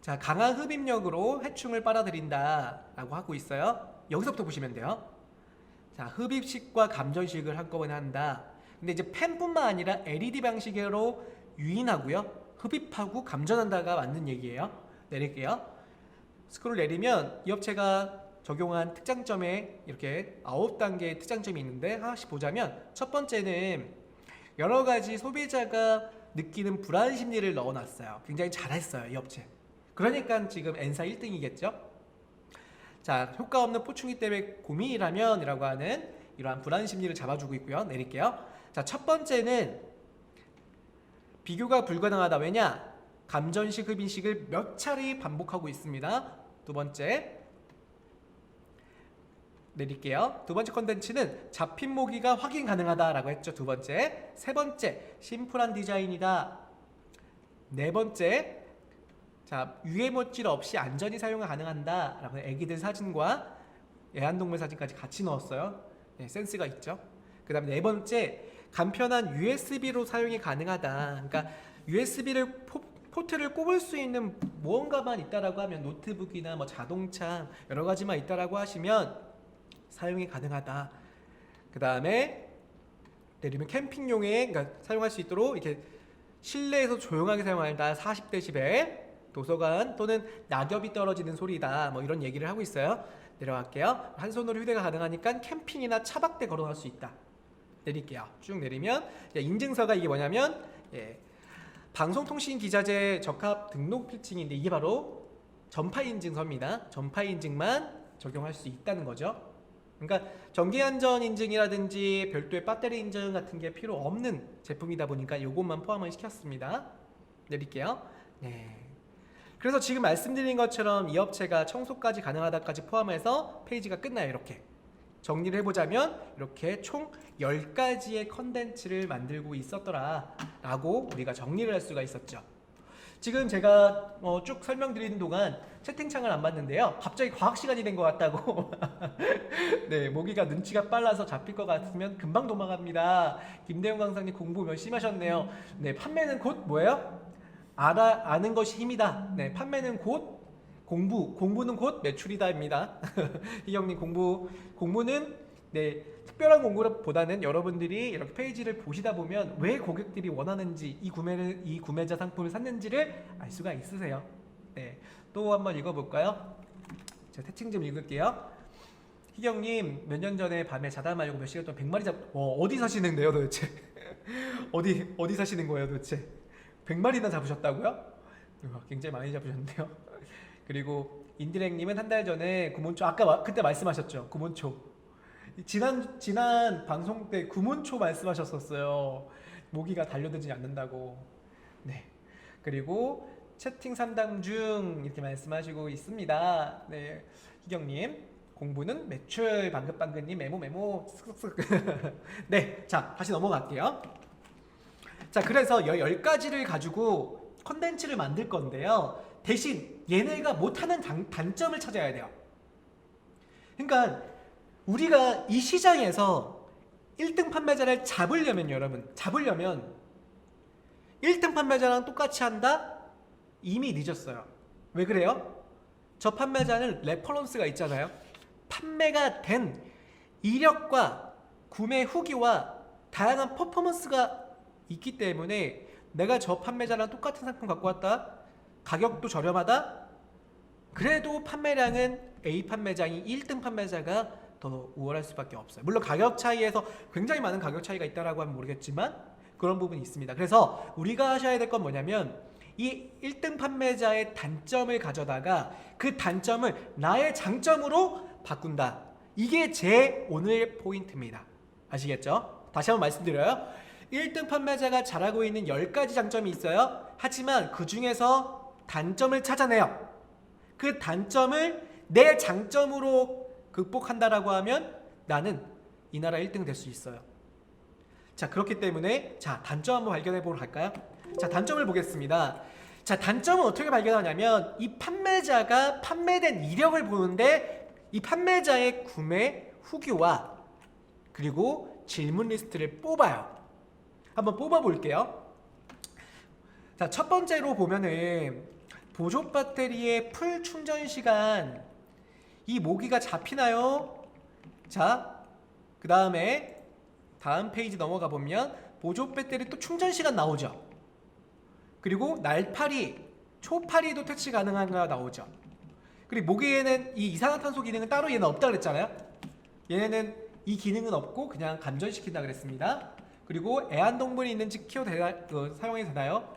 자, 강한 흡입력으로 해충을 빨아들인다 라고 하고 있어요. 여기서부터 보시면 돼요. 자, 흡입식과 감전식을 한꺼번에 한다. 근데 이제 펜뿐만 아니라 LED 방식으로 유인하고요, 흡입하고 감전한다가 맞는 얘기예요. 내릴게요. 스크롤 내리면 이 업체가 적용한 특장점에 이렇게 9단계의 특장점이 있는데 하나씩 보자면, 첫 번째는 여러 가지 소비자가 느끼는 불안 심리를 넣어놨어요. 굉장히 잘했어요, 이 업체. 그러니까 지금 N사 1등이겠죠. 자, 효과 없는 포충이 때문에 고민이라면 이라고 하는 이러한 불안 심리를 잡아주고 있고요. 내릴게요. 자, 첫 번째는 비교가 불가능하다. 왜냐? 감전식, 흡입식을 몇 차례 반복하고 있습니다. 두 번째, 내릴게요. 두 번째 컨텐츠는 잡힌 모기가 확인 가능하다라고 했죠. 두 번째. 세 번째, 심플한 디자인이다. 네 번째, 자, 유해물질 없이 안전히 사용 가능한다 라고 애기들 사진과 애완동물 사진까지 같이 넣었어요. 네, 센스가 있죠. 그 다음에 네 번째, 간편한 USB로 사용이 가능하다. 그러니까 USB를 포트를 꼽을 수 있는 무언가만 있다라고 하면, 노트북이나 뭐 자동차 여러 가지만 있다라고 하시면 사용이 가능하다. 그 다음에 내리면 캠핑용에, 그러니까 사용할 수 있도록 이렇게 실내에서 조용하게 사용한다. 40dB. 도서관 또는 낙엽이 떨어지는 소리다. 뭐 이런 얘기를 하고 있어요. 내려갈게요. 한 손으로 휴대가 가능하니까 캠핑이나 차박대 걸어놓을 수 있다. 내릴게요. 쭉 내리면 인증서가 이게 뭐냐면, 방송통신기자재 적합 등록 필증인데 이게 바로 전파 인증서입니다. 전파 인증만 적용할 수 있다는 거죠. 그러니까 전기안전 인증이라든지 별도의 배터리 인증 같은 게 필요 없는 제품이다 보니까 이것만 포함을 시켰습니다. 내릴게요. 네. 그래서 지금 말씀드린 것처럼 이 업체가 청소까지 가능하다까지 포함해서 페이지가 끝나요. 이렇게 정리를 해보자면 이렇게 총 10가지의 컨텐츠를 만들고 있었더라 라고 우리가 정리를 할 수가 있었죠. 지금 제가 쭉 설명드리는 동안 채팅창을 안 봤는데요, 갑자기 과학 시간이 된 것 같다고 네, 모기가 눈치가 빨라서 잡힐 것 같으면 금방 도망갑니다. 김대웅 강사님 공부 열심히 하셨네요. 네, 판매는 곧 뭐예요? 아는 것이 힘이다. 네, 판매는 곧 공부는 곧 매출이다입니다. 희경님 공부는 네, 특별한 공부보다는 여러분들이 이렇게 페이지를 보시다 보면 왜 고객들이 원하는지, 이 구매자 상품을 샀는지를 알 수가 있으세요. 네, 또 한번 읽어볼까요? 제가 태칭 좀 읽을게요. 희경님, 몇 년 전에 밤에 자다 말고 몇 시간 동안 100마리 어디 사시는데요 도대체? 어디 사시는 거예요 도대체? 100마리나 잡으셨다고요? 굉장히 많이 잡으셨는데요. 그리고 인디렉님은 한 달 전에 구몬초, 아까 그때 말씀하셨죠. 구몬초. 지난 방송 때 구몬초 말씀하셨었어요. 모기가 달려들지 않는다고. 네. 그리고 채팅 3당 중 이렇게 말씀하시고 있습니다. 네. 희경님, 공부는 매출, 방긋방긋님 메모 쓱쓱쓱. 네. 자, 다시 넘어갈게요. 자, 그래서 10가지를 가지고 컨텐츠를 만들 건데요, 대신 얘네가 못하는 단점을 찾아야 돼요. 그러니까 우리가 이 시장에서 1등 판매자를 잡으려면, 여러분, 1등 판매자랑 똑같이 한다? 이미 늦었어요. 왜 그래요? 저 판매자는 레퍼런스가 있잖아요. 판매가 된 이력과 구매 후기와 다양한 퍼포먼스가 있기 때문에 내가 저 판매자랑 똑같은 상품 갖고 왔다, 가격도 저렴하다, 그래도 판매량은 A 판매장이 1등 판매자가 더 우월할 수밖에 없어요. 물론 가격 차이에서 굉장히 많은 가격 차이가 있다라고 하면 모르겠지만 그런 부분이 있습니다. 그래서 우리가 하셔야 될 건 뭐냐면, 이 1등 판매자의 단점을 가져다가 그 단점을 나의 장점으로 바꾼다. 이게 제 오늘 포인트입니다. 아시겠죠? 다시 한번 말씀드려요. 1등 판매자가 잘하고 있는 10가지 장점이 있어요. 하지만 그 중에서 단점을 찾아내요. 그 단점을 내 장점으로 극복한다라고 하면 나는 이 나라 1등 될 수 있어요. 자, 그렇기 때문에 자, 단점 한번 발견해 보러 갈까요? 자, 단점을 보겠습니다. 자, 단점은 어떻게 발견하냐면 이 판매자가 판매된 이력을 보는데 이 판매자의 구매 후기와 그리고 질문 리스트를 뽑아요. 한번 뽑아 볼게요. 자, 첫 번째로 보면은 보조 배터리의 풀 충전 시간 이 모기가 잡히나요? 자, 그 다음에 다음 페이지 넘어가 보면 보조 배터리 또 충전 시간 나오죠. 그리고 날파리, 초파리도 퇴치 가능한가 나오죠. 그리고 모기에는 이 이산화탄소 기능은 따로 얘는 없다 그랬잖아요. 얘네는 이 기능은 없고 그냥 감전시킨다 그랬습니다. 그리고 애완동물이 있는지 사용이 되나요?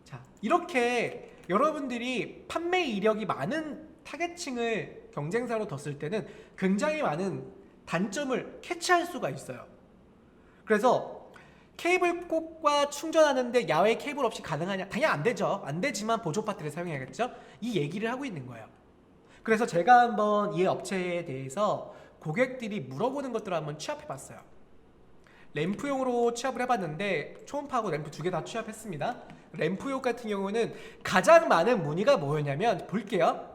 자, 이렇게 여러분들이 판매 이력이 많은 타겟층을 경쟁사로 뒀을 때는 굉장히 많은 단점을 캐치할 수가 있어요. 그래서 케이블 꽂과 충전하는데 야외 케이블 없이 가능하냐? 당연히 안 되죠. 안 되지만 보조 배터리를 사용해야겠죠? 이 얘기를 하고 있는 거예요. 그래서 제가 한번 이 업체에 대해서 고객들이 물어보는 것들을 한번 취합해 봤어요. 램프용으로 취합을 해봤는데 초음파하고 램프 두 개 다 취합했습니다. 램프용 같은 경우는 가장 많은 문의가 뭐였냐면 볼게요.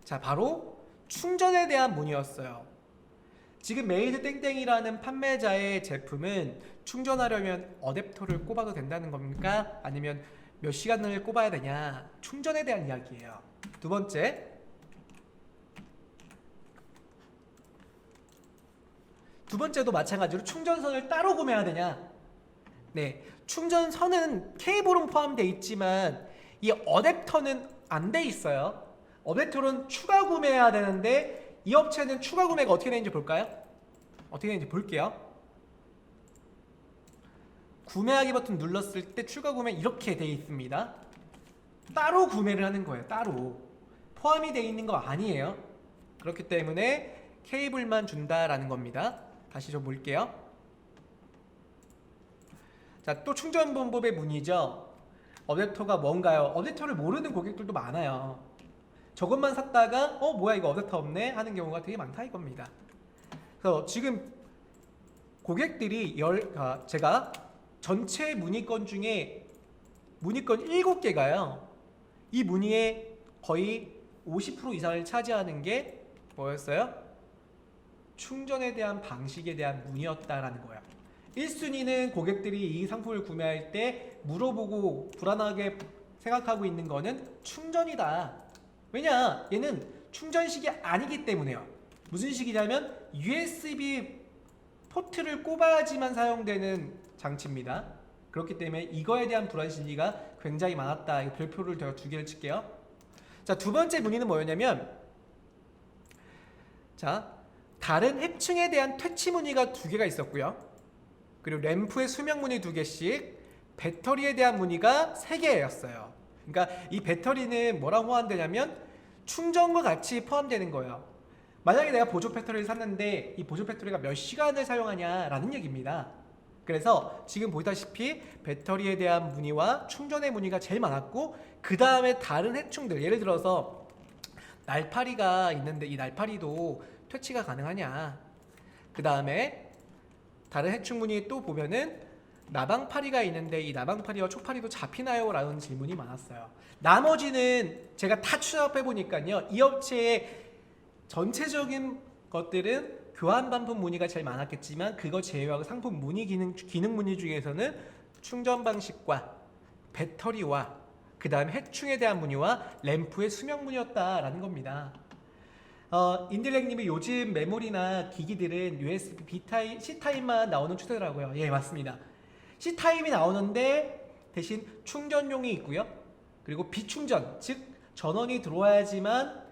자, 바로 충전에 대한 문의였어요. 지금 메이드 땡땡이라는 판매자의 제품은 충전하려면 어댑터를 꼽아도 된다는 겁니까? 아니면 몇 시간을 꼽아야 되냐? 충전에 대한 이야기예요. 두 번째도 마찬가지로 충전선을 따로 구매해야 되냐? 네, 충전선은 케이블은 포함되어 있지만 이 어댑터는 안 돼 있어요. 어댑터는 추가 구매해야 되는데 이 업체는 추가 구매가 어떻게 되는지 볼까요? 어떻게 되는지 볼게요. 구매하기 버튼 눌렀을 때 추가 구매 이렇게 되어 있습니다. 따로 구매를 하는 거예요. 따로 포함이 되어 있는 거 아니에요. 그렇기 때문에 케이블만 준다라는 겁니다. 다시 좀 볼게요. 자, 또 충전 방법의 문의죠. 어댑터가 뭔가요? 어댑터를 모르는 고객들도 많아요. 저것만 샀다가 뭐야 이거 어댑터 없네 하는 경우가 되게 많다 이겁니다. 그래서 지금 고객들이 제가 전체 문의건 중에 문의건 7개가요. 이 문의의 거의 50% 이상을 차지하는 게 뭐였어요? 충전에 대한 방식에 대한 문의였다라는 거예요. 1순위는 고객들이 이 상품을 구매할 때 물어보고 불안하게 생각하고 있는 거는 충전이다. 왜냐? 얘는 충전식이 아니기 때문에요. 무슨 식이냐면 USB 포트를 꼽아야지만 사용되는 장치입니다. 그렇기 때문에 이거에 대한 불안 심리가 굉장히 많았다. 이 별표를 제가 2개를 칠게요. 자, 두 번째 문의는 뭐였냐면 자, 다른 해층에 대한 퇴치 문의가 2개가 있었고요. 그리고 램프의 수명 문의 2개씩, 배터리에 대한 문의가 3개였어요. 그러니까 이 배터리는 뭐랑 포함되냐면 충전과 같이 포함되는 거예요. 만약에 내가 보조 배터리를 샀는데 이 보조 배터리가 몇 시간을 사용하냐라는 얘기입니다. 그래서 지금 보다시피 배터리에 대한 문의와 충전의 문의가 제일 많았고, 그 다음에 다른 해충들, 예를 들어서 날파리가 있는데 이 날파리도 퇴치가 가능하냐, 그 다음에 다른 해충 문의 또 보면은 나방파리가 있는데 이 나방파리와 초파리도 잡히나요? 라는 질문이 많았어요. 나머지는 제가 다 취합해 보니까요, 이 업체의 전체적인 것들은 교환 반품 문의가 제일 많았겠지만 그거 제외하고 상품 문의 기능 문의 중에서는 충전 방식과 배터리와 그 다음에 해충에 대한 문의와 램프의 수명 문의였다라는 겁니다. 인딜렉님이 요즘 메모리나 기기들은 USB C타입만 나오는 추세더라고요. 예, 맞습니다. C타입이 나오는데 대신 충전용이 있고요. 그리고 비충전, 즉 전원이 들어와야지만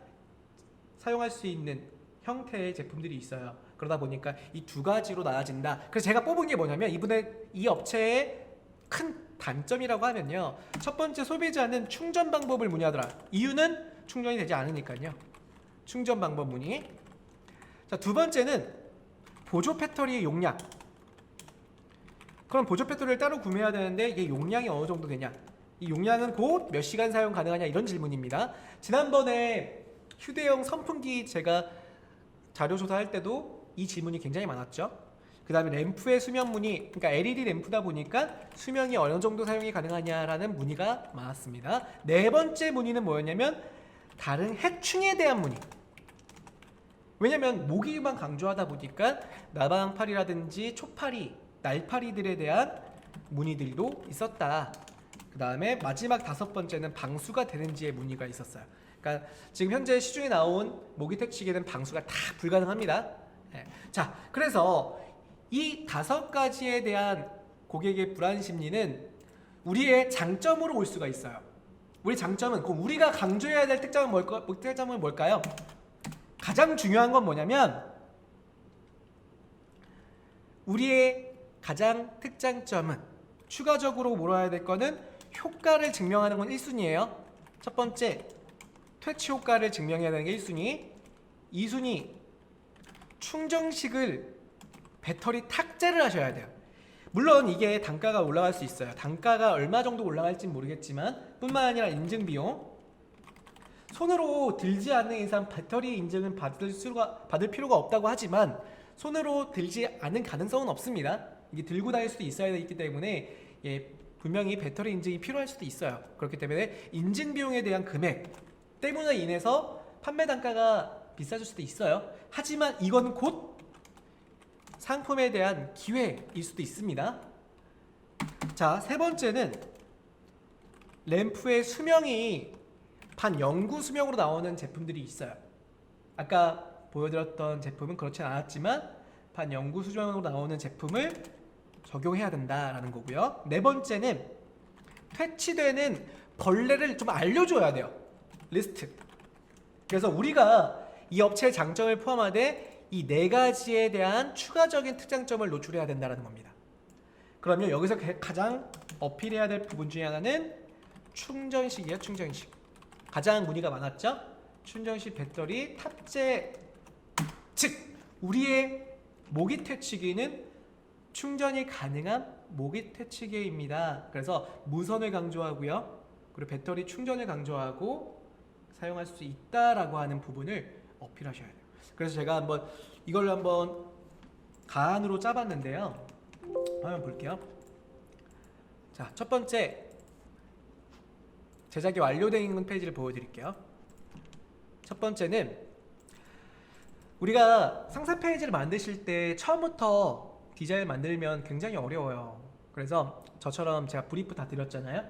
사용할 수 있는 형태의 제품들이 있어요. 그러다 보니까 이 2가지로 나눠진다. 그래서 제가 뽑은 게 뭐냐면 이 업체의 큰 단점이라고 하면요, 첫 번째, 소비자는 충전 방법을 문의하더라. 이유는 충전이 되지 않으니까요. 충전 방법 문의. 자, 두 번째는 보조 배터리의 용량. 그럼 보조 배터리를 따로 구매해야 되는데 이게 용량이 어느 정도 되냐, 이 용량은 곧 몇 시간 사용 가능하냐, 이런 질문입니다. 지난번에 휴대용 선풍기 제가 자료 조사할 때도 이 질문이 굉장히 많았죠. 그 다음에 램프의 수명 문의, 그러니까 LED 램프다 보니까 수명이 어느 정도 사용이 가능하냐라는 문의가 많았습니다. 네 번째 문의는 뭐였냐면 다른 해충에 대한 문의. 왜냐면 모기만 강조하다 보니까 나방파리라든지 초파리, 날파리들에 대한 문의들도 있었다. 그 다음에 마지막 다섯 번째는 방수가 되는지의 문의가 있었어요. 그러니까 지금 현재 시중에 나온 모기 퇴치기는 방수가 다 불가능합니다. 네. 자, 그래서 이 다섯 가지에 대한 고객의 불안 심리는 우리의 장점으로 올 수가 있어요. 우리 장점은, 그럼 우리가 강조해야 될 특장은 뭘까요? 가장 중요한 건 뭐냐면 우리의 가장 특장점은 추가적으로 몰아야 될 거는 효과를 증명하는 건 1순위예요. 첫 번째, 퇴치 효과를 증명해야 되는 게 1순위. 2순위, 충전식을 배터리 탁제를 하셔야 돼요. 물론 이게 단가가 올라갈 수 있어요. 단가가 얼마 정도 올라갈지 모르겠지만 뿐만 아니라 인증비용, 손으로 들지 않는 이상 배터리 인증은 받을 필요가 없다고 하지만 손으로 들지 않은 가능성은 없습니다. 이게 들고 다닐 수도 있어야 있기 때문에 분명히 배터리 인증이 필요할 수도 있어요. 그렇기 때문에 인증 비용에 대한 금액 때문에 인해서 판매 단가가 비싸질 수도 있어요. 하지만 이건 곧 상품에 대한 기회일 수도 있습니다. 자, 세 번째는 램프의 수명이 반영구 수명으로 나오는 제품들이 있어요. 아까 보여드렸던 제품은 그렇진 않았지만 반영구 수명으로 나오는 제품을 적용해야 된다라는 거고요. 네 번째는 퇴치되는 벌레를 좀 알려줘야 돼요. 리스트. 그래서 우리가 이 업체의 장점을 포함하되 이 네 가지에 대한 추가적인 특장점을 노출해야 된다는 겁니다. 그러면 여기서 가장 어필해야 될 부분 중에 하나는 충전식이에요. 충전식. 가장 문의가 많았죠. 충전식 배터리 탑재. 즉 우리의 모기 퇴치기는 충전이 가능한 모기 퇴치기입니다. 그래서 무선을 강조하고요. 그리고 배터리 충전을 강조하고 사용할 수 있다라고 하는 부분을 어필하셔야 돼요. 그래서 제가 이걸 한번 가안으로 짜봤는데요. 한번 볼게요. 자, 첫 번째 제작이 완료되어 있는 페이지를 보여드릴게요. 첫 번째는 우리가 상세 페이지를 만드실 때 처음부터 디자인을 만들면 굉장히 어려워요. 그래서 저처럼 제가 브리프 다 드렸잖아요.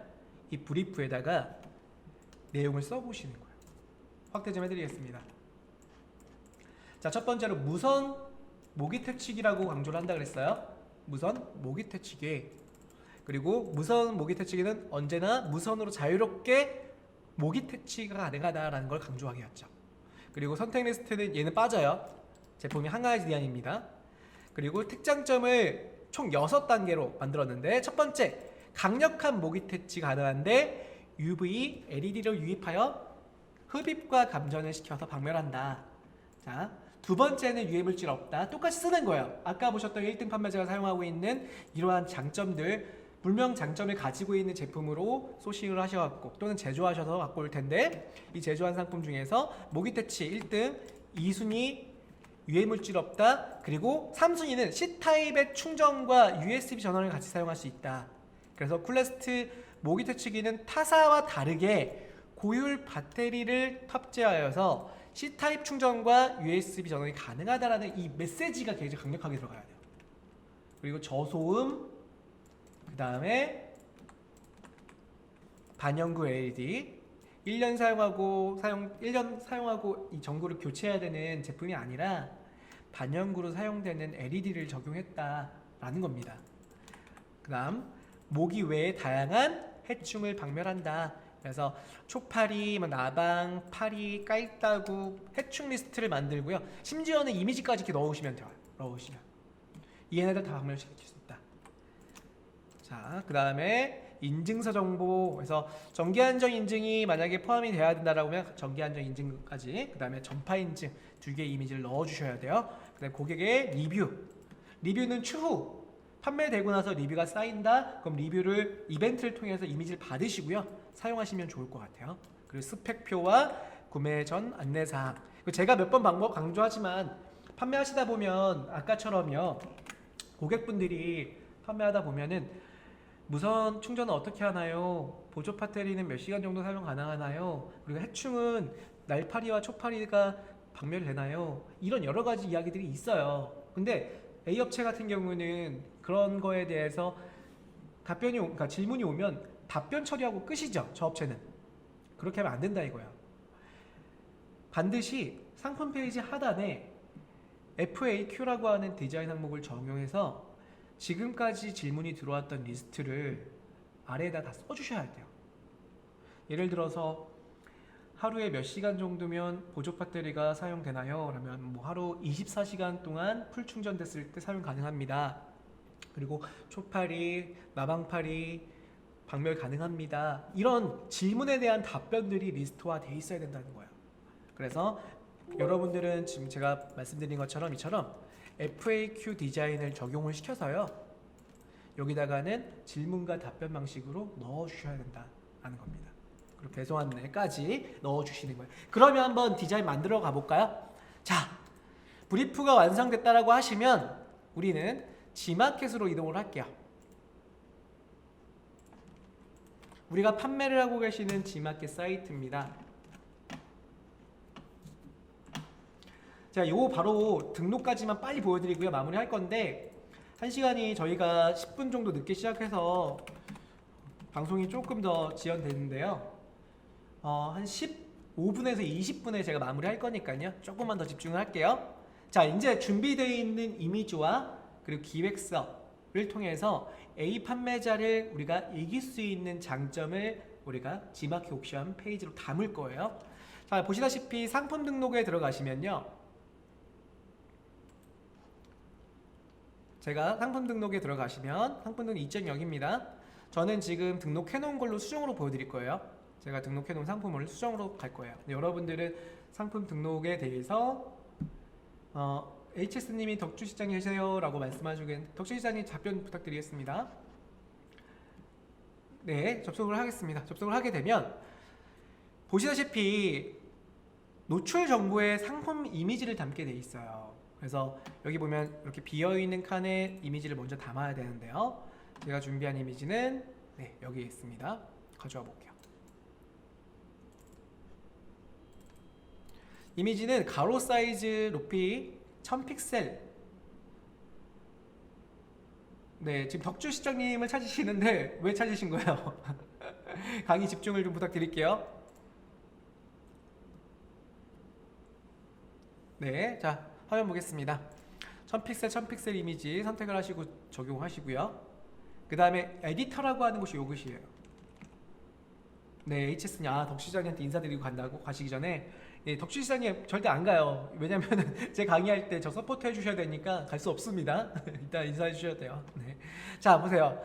이 브리프에다가 내용을 써보시는 거예요. 확대 좀 해드리겠습니다. 자, 첫 번째로 무선 모기 퇴치기라고 강조를 한다 그랬어요. 무선 모기 퇴치기. 그리고 무선 모기 퇴치기는 언제나 무선으로 자유롭게 모기 퇴치가 가능하다라는 걸 강조하게 했죠. 그리고 선택 리스트는 얘는 빠져요. 제품이 한 가지 디자인입니다. 그리고 특장점을 총 6단계로 만들었는데 첫 번째, 강력한 모기 퇴치 가능한데 UV, LED를 유입하여 흡입과 감전을 시켜서 박멸한다. 자, 두 번째는 유해물질 없다. 똑같이 쓰는 거예요. 아까 보셨던 1등 판매자가 사용하고 있는 이러한 장점들, 분명 장점을 가지고 있는 제품으로 소싱을 하셔갖고 또는 제조하셔서 갖고 올 텐데 이 제조한 상품 중에서 모기 퇴치 1등, 2순위 유해물질 없다, 그리고 3순위는 C타입의 충전과 USB 전원을 같이 사용할 수 있다. 그래서 쿨레스트 모기 퇴치기는 타사와 다르게 고율 배터리를 탑재하여서 C타입 충전과 USB 전원이 가능하다라는 이 메시지가 굉장히 강력하게 들어가야 돼요. 그리고 저소음, 그 다음에 반영구 LED, 1년 사용하고 이 전구를 교체해야 되는 제품이 아니라 반영구로 사용되는 LED를 적용했다라는 겁니다. 그 다음 모기 외에 다양한 해충을 박멸한다. 그래서 초파리, 나방, 파리, 깔따구, 해충 리스트를 만들고요. 심지어는 이미지까지 이렇게 넣으시면 돼요. 이 얘네들 다 박멸시킬 수 있다. 자, 그 다음에 인증서 정보. 그래서 정기한정 인증이 만약에 포함이 돼야 된다라고 하면 정기한정 인증까지, 그 다음에 전파 인증 2개의 이미지를 넣어주셔야 돼요. 그 다음에 고객의 리뷰. 리뷰는 추후 판매되고 나서 리뷰가 쌓인다. 그럼 리뷰를 이벤트를 통해서 이미지를 받으시고요. 사용하시면 좋을 것 같아요. 그리고 스펙표와 구매 전 안내사항. 제가 몇 번 방법 강조하지만 판매하시다 보면 아까처럼요, 고객분들이 판매하다 보면은 무선 충전은 어떻게 하나요? 보조 배터리는 몇 시간 정도 사용 가능하나요? 그리고 해충은 날파리와 초파리가 박멸되나요? 이런 여러 가지 이야기들이 있어요. 근데 A 업체 같은 경우는 그런 거에 대해서 그러니까 질문이 오면 답변 처리하고 끝이죠. 저 업체는. 그렇게 하면 안 된다 이거야. 반드시 상품 페이지 하단에 FAQ라고 하는 디자인 항목을 적용해서 지금까지 질문이 들어왔던 리스트를 아래에다 다 써주셔야 돼요. 예를 들어서 하루에 몇 시간 정도면 보조 배터리가 사용되나요? 그러면 뭐 하루 24시간 동안 풀 충전됐을 때 사용 가능합니다. 그리고 초파리, 나방파리 박멸 가능합니다. 이런 질문에 대한 답변들이 리스트화 돼 있어야 된다는 거예요. 그래서 여러분들은 지금 제가 말씀드린 것처럼 이처럼 FAQ 디자인을 적용을 시켜서요, 여기다가는 질문과 답변 방식으로 넣어주셔야 된다는 겁니다. 그리고 배송 안내까지 넣어주시는 거예요. 그러면 한번 디자인 만들어 가볼까요? 자, 브리프가 완성됐다라고 하시면 우리는 지마켓으로 이동을 할게요. 우리가 판매를 하고 계시는 지마켓 사이트입니다. 자, 요거 바로 등록까지만 빨리 보여드리고요, 마무리할 건데 1시간이 저희가 10분 정도 늦게 시작해서 방송이 조금 더 지연되는데요, 한 15분에서 20분에 제가 마무리할 거니까요, 조금만 더 집중을 할게요. 자, 이제 준비되어 있는 이미지와 그리고 기획서를 통해서 A 판매자를 우리가 이길 수 있는 장점을 우리가 지마켓 옵션 페이지로 담을 거예요. 자, 보시다시피 상품 등록에 들어가시면요, 제가 상품 등록에 들어가시면 상품 등록 2.0입니다. 저는 지금 등록해 놓은 걸로 수정으로 보여드릴 거예요. 제가 등록해 놓은 상품을 수정으로 갈 거예요. 여러분들은 상품 등록에 대해서 HS님이 덕주시장에 계세요 라고 말씀하시긴, 덕주시장님 답변 부탁드리겠습니다. 네, 접속을 하겠습니다. 접속을 하게 되면 보시다시피 노출 정보에 상품 이미지를 담게 돼 있어요. 그래서 여기 보면 이렇게 비어있는 칸에 이미지를 먼저 담아야 되는데요, 제가 준비한 이미지는 여기에 있습니다. 가져와 볼게요. 이미지는 가로 사이즈 높이 1000픽셀. 네, 지금 덕주 시장님을 찾으시는데 왜 찾으신 거예요? 강의 집중을 좀 부탁드릴게요. 네, 자, 화면 보겠습니다. 1000픽셀 이미지 선택을 하시고 적용하시고요. 그 다음에 에디터라고 하는 곳이 이것이에요. 네, HS님, 덕시장님한테 인사드리고 간다고 가시기 전에, 덕시장님 절대 안 가요. 왜냐면 제 강의할 때 저 서포트 해주셔야 되니까 갈 수 없습니다. 일단 인사해 주셔야 돼요. 네. 자, 보세요.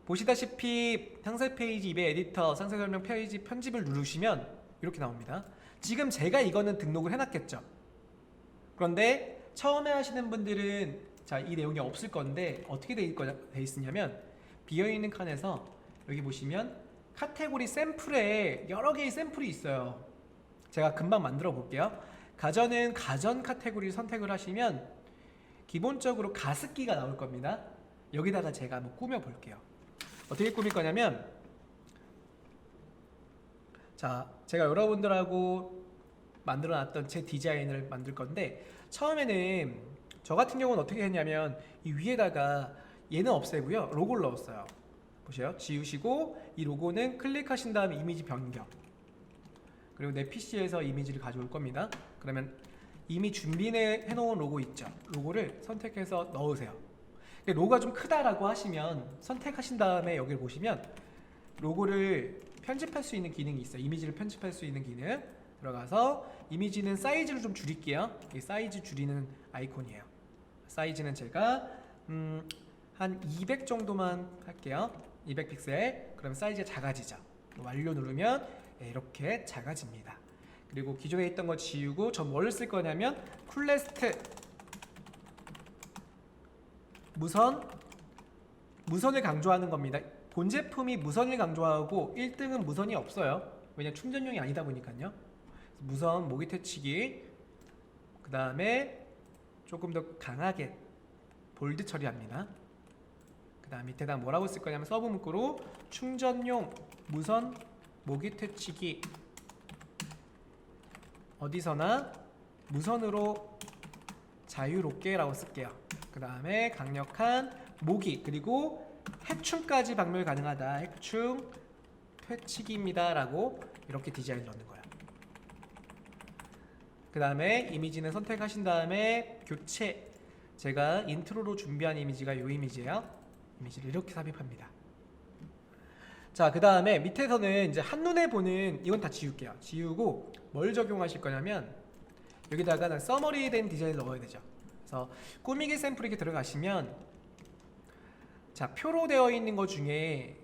보시다시피 상세 페이지 입에 에디터, 상세 설명 페이지 편집을 누르시면 이렇게 나옵니다. 지금 제가 이거는 등록을 해놨겠죠. 그런데 처음에 하시는 분들은 자, 이 내용이 없을 건데 어떻게 돼 있으냐면, 비어있는 칸에서 여기 보시면 카테고리 샘플에 여러 개의 샘플이 있어요. 제가 금방 만들어 볼게요. 가전은 가전 카테고리를 선택을 하시면 기본적으로 가습기가 나올 겁니다. 여기다가 제가 한번 꾸며 볼게요. 어떻게 꾸밀 거냐면, 자, 제가 여러분들하고 만들어 놨던 제 디자인을 만들 건데, 처음에는 저 같은 경우는 어떻게 했냐면 이 위에다가 얘는 없애고요, 로고를 넣었어요. 보세요. 지우시고 이 로고는 클릭하신 다음에 이미지 변경, 그리고 내 PC에서 이미지를 가져올 겁니다. 그러면 이미 준비해 놓은 로고 있죠, 로고를 선택해서 넣으세요. 로고가 좀 크다라고 하시면 선택하신 다음에 여기를 보시면 로고를 편집할 수 있는 기능이 있어요. 이미지를 편집할 수 있는 기능 들어가서 이미지는 사이즈를 좀 줄일게요. 이 사이즈 줄이는 아이콘이에요. 사이즈는 제가 한 200 정도만 할게요. 200픽셀. 그럼 사이즈가 작아지죠. 완료 누르면 이렇게 작아집니다. 그리고 기존에 있던 거 지우고 전 뭘 쓸 거냐면 쿨레스트 무선을 강조하는 겁니다. 본 제품이 무선을 강조하고 1등은 무선이 없어요. 왜냐면 충전용이 아니다 보니까요. 무선 모기 퇴치기, 그 다음에 조금 더 강하게 볼드 처리합니다. 그 다음 밑에다 뭐라고 쓸 거냐면 서브 문구로 충전용 무선 모기 퇴치기 어디서나 무선으로 자유롭게 라고 쓸게요. 그 다음에 강력한 모기 그리고 해충까지 박멸 가능하다. 해충 퇴치기입니다 라고 이렇게 디자인을 넣는 거예요. 그 다음에 이미지는 선택하신 다음에 교체. 제가 인트로로 준비한 이미지가 이 이미지예요. 이미지를 이렇게 삽입합니다. 자, 그 다음에 밑에서는 이제 한눈에 보는 이건 다 지울게요. 지우고 뭘 적용하실 거냐면 여기다가 서머리 된 디자인을 넣어야 되죠. 그래서 꾸미기 샘플 이렇게 들어가시면 자, 표로 되어 있는 것 중에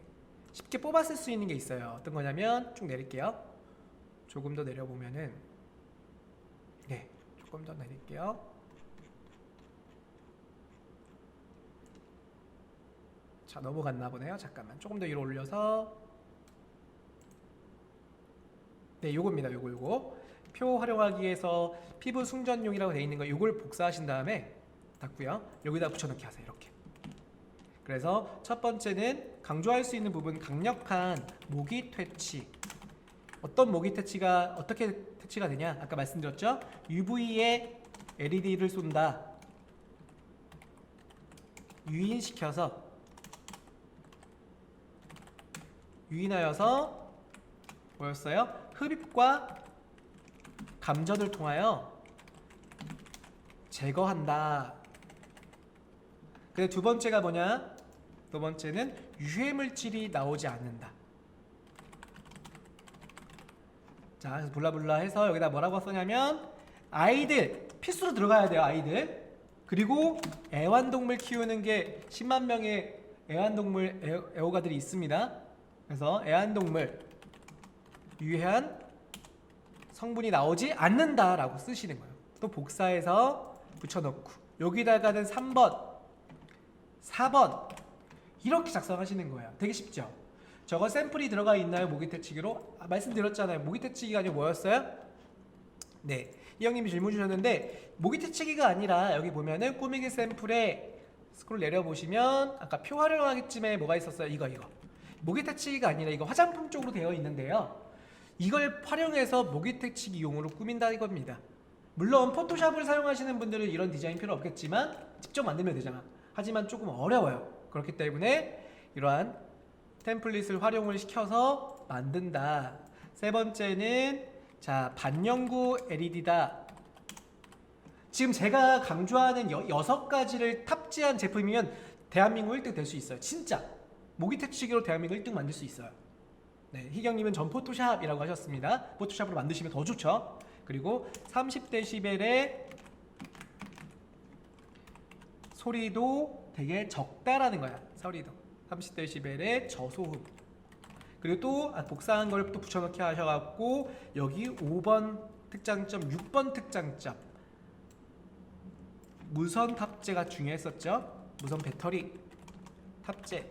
쉽게 뽑아 쓸 수 있는 게 있어요. 어떤 거냐면 쭉 내릴게요. 조금 더 내려보면은 네, 조금 더 내릴게요. 자, 넘어갔나 보네요. 잠깐만 조금 더 위로 올려서 네, 요겁니다. 요거 표 활용하기에서 피부 충전용이라고 되어 있는 거 요걸 복사하신 다음에 닫고요. 여기다 붙여넣기 하세요. 이렇게. 그래서 첫 번째는 강조할 수 있는 부분 강력한 모기 퇴치. 어떤 모기 퇴치가 어떻게 퇴치가 되냐? 아까 말씀드렸죠? UV에 LED를 쏜다. 유인시켜서 유인하여서 뭐였어요? 흡입과 감전을 통하여 제거한다. 근데 두 번째가 뭐냐? 두 번째는 유해물질이 나오지 않는다. 자, 그래서 블라블라 해서 여기다 뭐라고 쓰냐면 아이들 필수로 들어가야 돼요. 아이들. 그리고 애완동물 키우는 게 10만 명의 애완동물 애호가들이 있습니다. 그래서 애완동물 유해한 성분이 나오지 않는다라고 쓰시는 거예요. 또 복사해서 붙여넣고 여기다가는 3번, 4번 이렇게 작성하시는 거예요. 되게 쉽죠? 저거 샘플이 들어가 있나요? 모기 퇴치기로? 말씀드렸잖아요. 모기 퇴치기가 아니고 뭐였어요? 네, 이 형님이 질문 주셨는데 모기 퇴치기가 아니라 여기 보면은 꾸미기 샘플에 스크롤 내려보시면 아까 표 활용하기쯤에 뭐가 있었어요? 이거 모기 퇴치기가 아니라 이거 화장품 쪽으로 되어 있는데요. 이걸 활용해서 모기 퇴치기용으로 꾸민다 이겁니다. 물론 포토샵을 사용하시는 분들은 이런 디자인 필요 없겠지만 직접 만들면 되잖아. 하지만 조금 어려워요. 그렇기 때문에 이러한 템플릿을 활용을 시켜서 만든다. 세 번째는 자, 반영구 LED다. 지금 제가 강조하는 6가지를 탑재한 제품이면 대한민국 1등 될 수 있어요. 진짜 모기 퇴치기로 대한민국 1등 만들 수 있어요. 네, 희경님은 전 포토샵이라고 하셨습니다. 포토샵으로 만드시면 더 좋죠. 그리고 30dB의 소리도 되게 적다라는 거야. 소리도 30dB의 저소음. 그리고 또 복사한 걸 또 붙여넣기 하셔갖고 여기 5번 특장점, 6번 특장점 무선 탑재가 중요했었죠. 무선 배터리 탑재.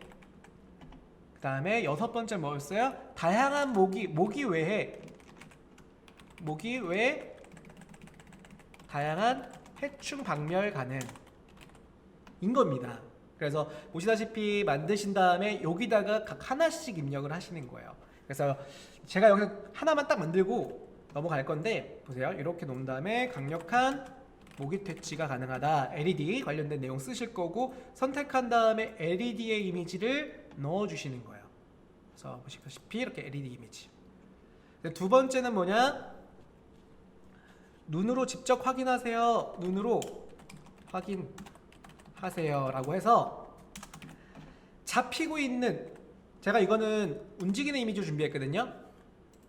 그 다음에 6번째 뭐였어요? 다양한 모기 외에 다양한 해충 박멸 가능 인 겁니다. 그래서 보시다시피 만드신 다음에 여기다가 각 하나씩 입력을 하시는 거예요. 그래서 제가 여기서 하나만 딱 만들고 넘어갈 건데 보세요. 이렇게 놓은 다음에 강력한 모기 퇴치가 가능하다. LED 관련된 내용 쓰실 거고 선택한 다음에 LED의 이미지를 넣어주시는 거예요. 그래서 보시다시피 이렇게 LED 이미지. 두 번째는 뭐냐? 눈으로 직접 확인하세요. 눈으로 확인하세요 라고 해서 잡히고 있는, 제가 이거는 움직이는 이미지 준비했거든요.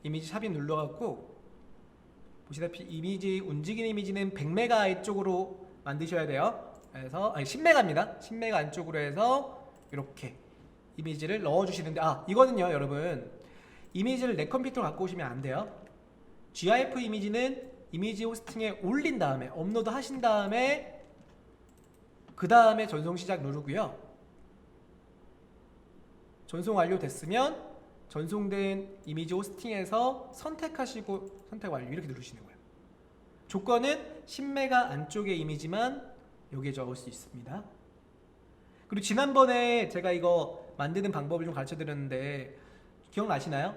이미지 삽입 눌러갖고 보시다시피 이미지 움직이는 이미지는 100메가 쪽으로 만드셔야 돼요. 그래서 10메가입니다. 10메가 안쪽으로 해서 이렇게 이미지를 넣어주시는데 이거는요 여러분 이미지를 내 컴퓨터로 갖고 오시면 안 돼요. GIF 이미지는 이미지 호스팅에 올린 다음에 업로드 하신 다음에 그 다음에 전송 시작 누르고요. 전송 완료됐으면 전송된 이미지 호스팅에서 선택하시고 선택 완료 이렇게 누르시는 거예요. 조건은 10메가 안쪽의 이미지만 여기에 적을 수 있습니다. 그리고 지난번에 제가 이거 만드는 방법을 좀 가르쳐 드렸는데 기억나시나요?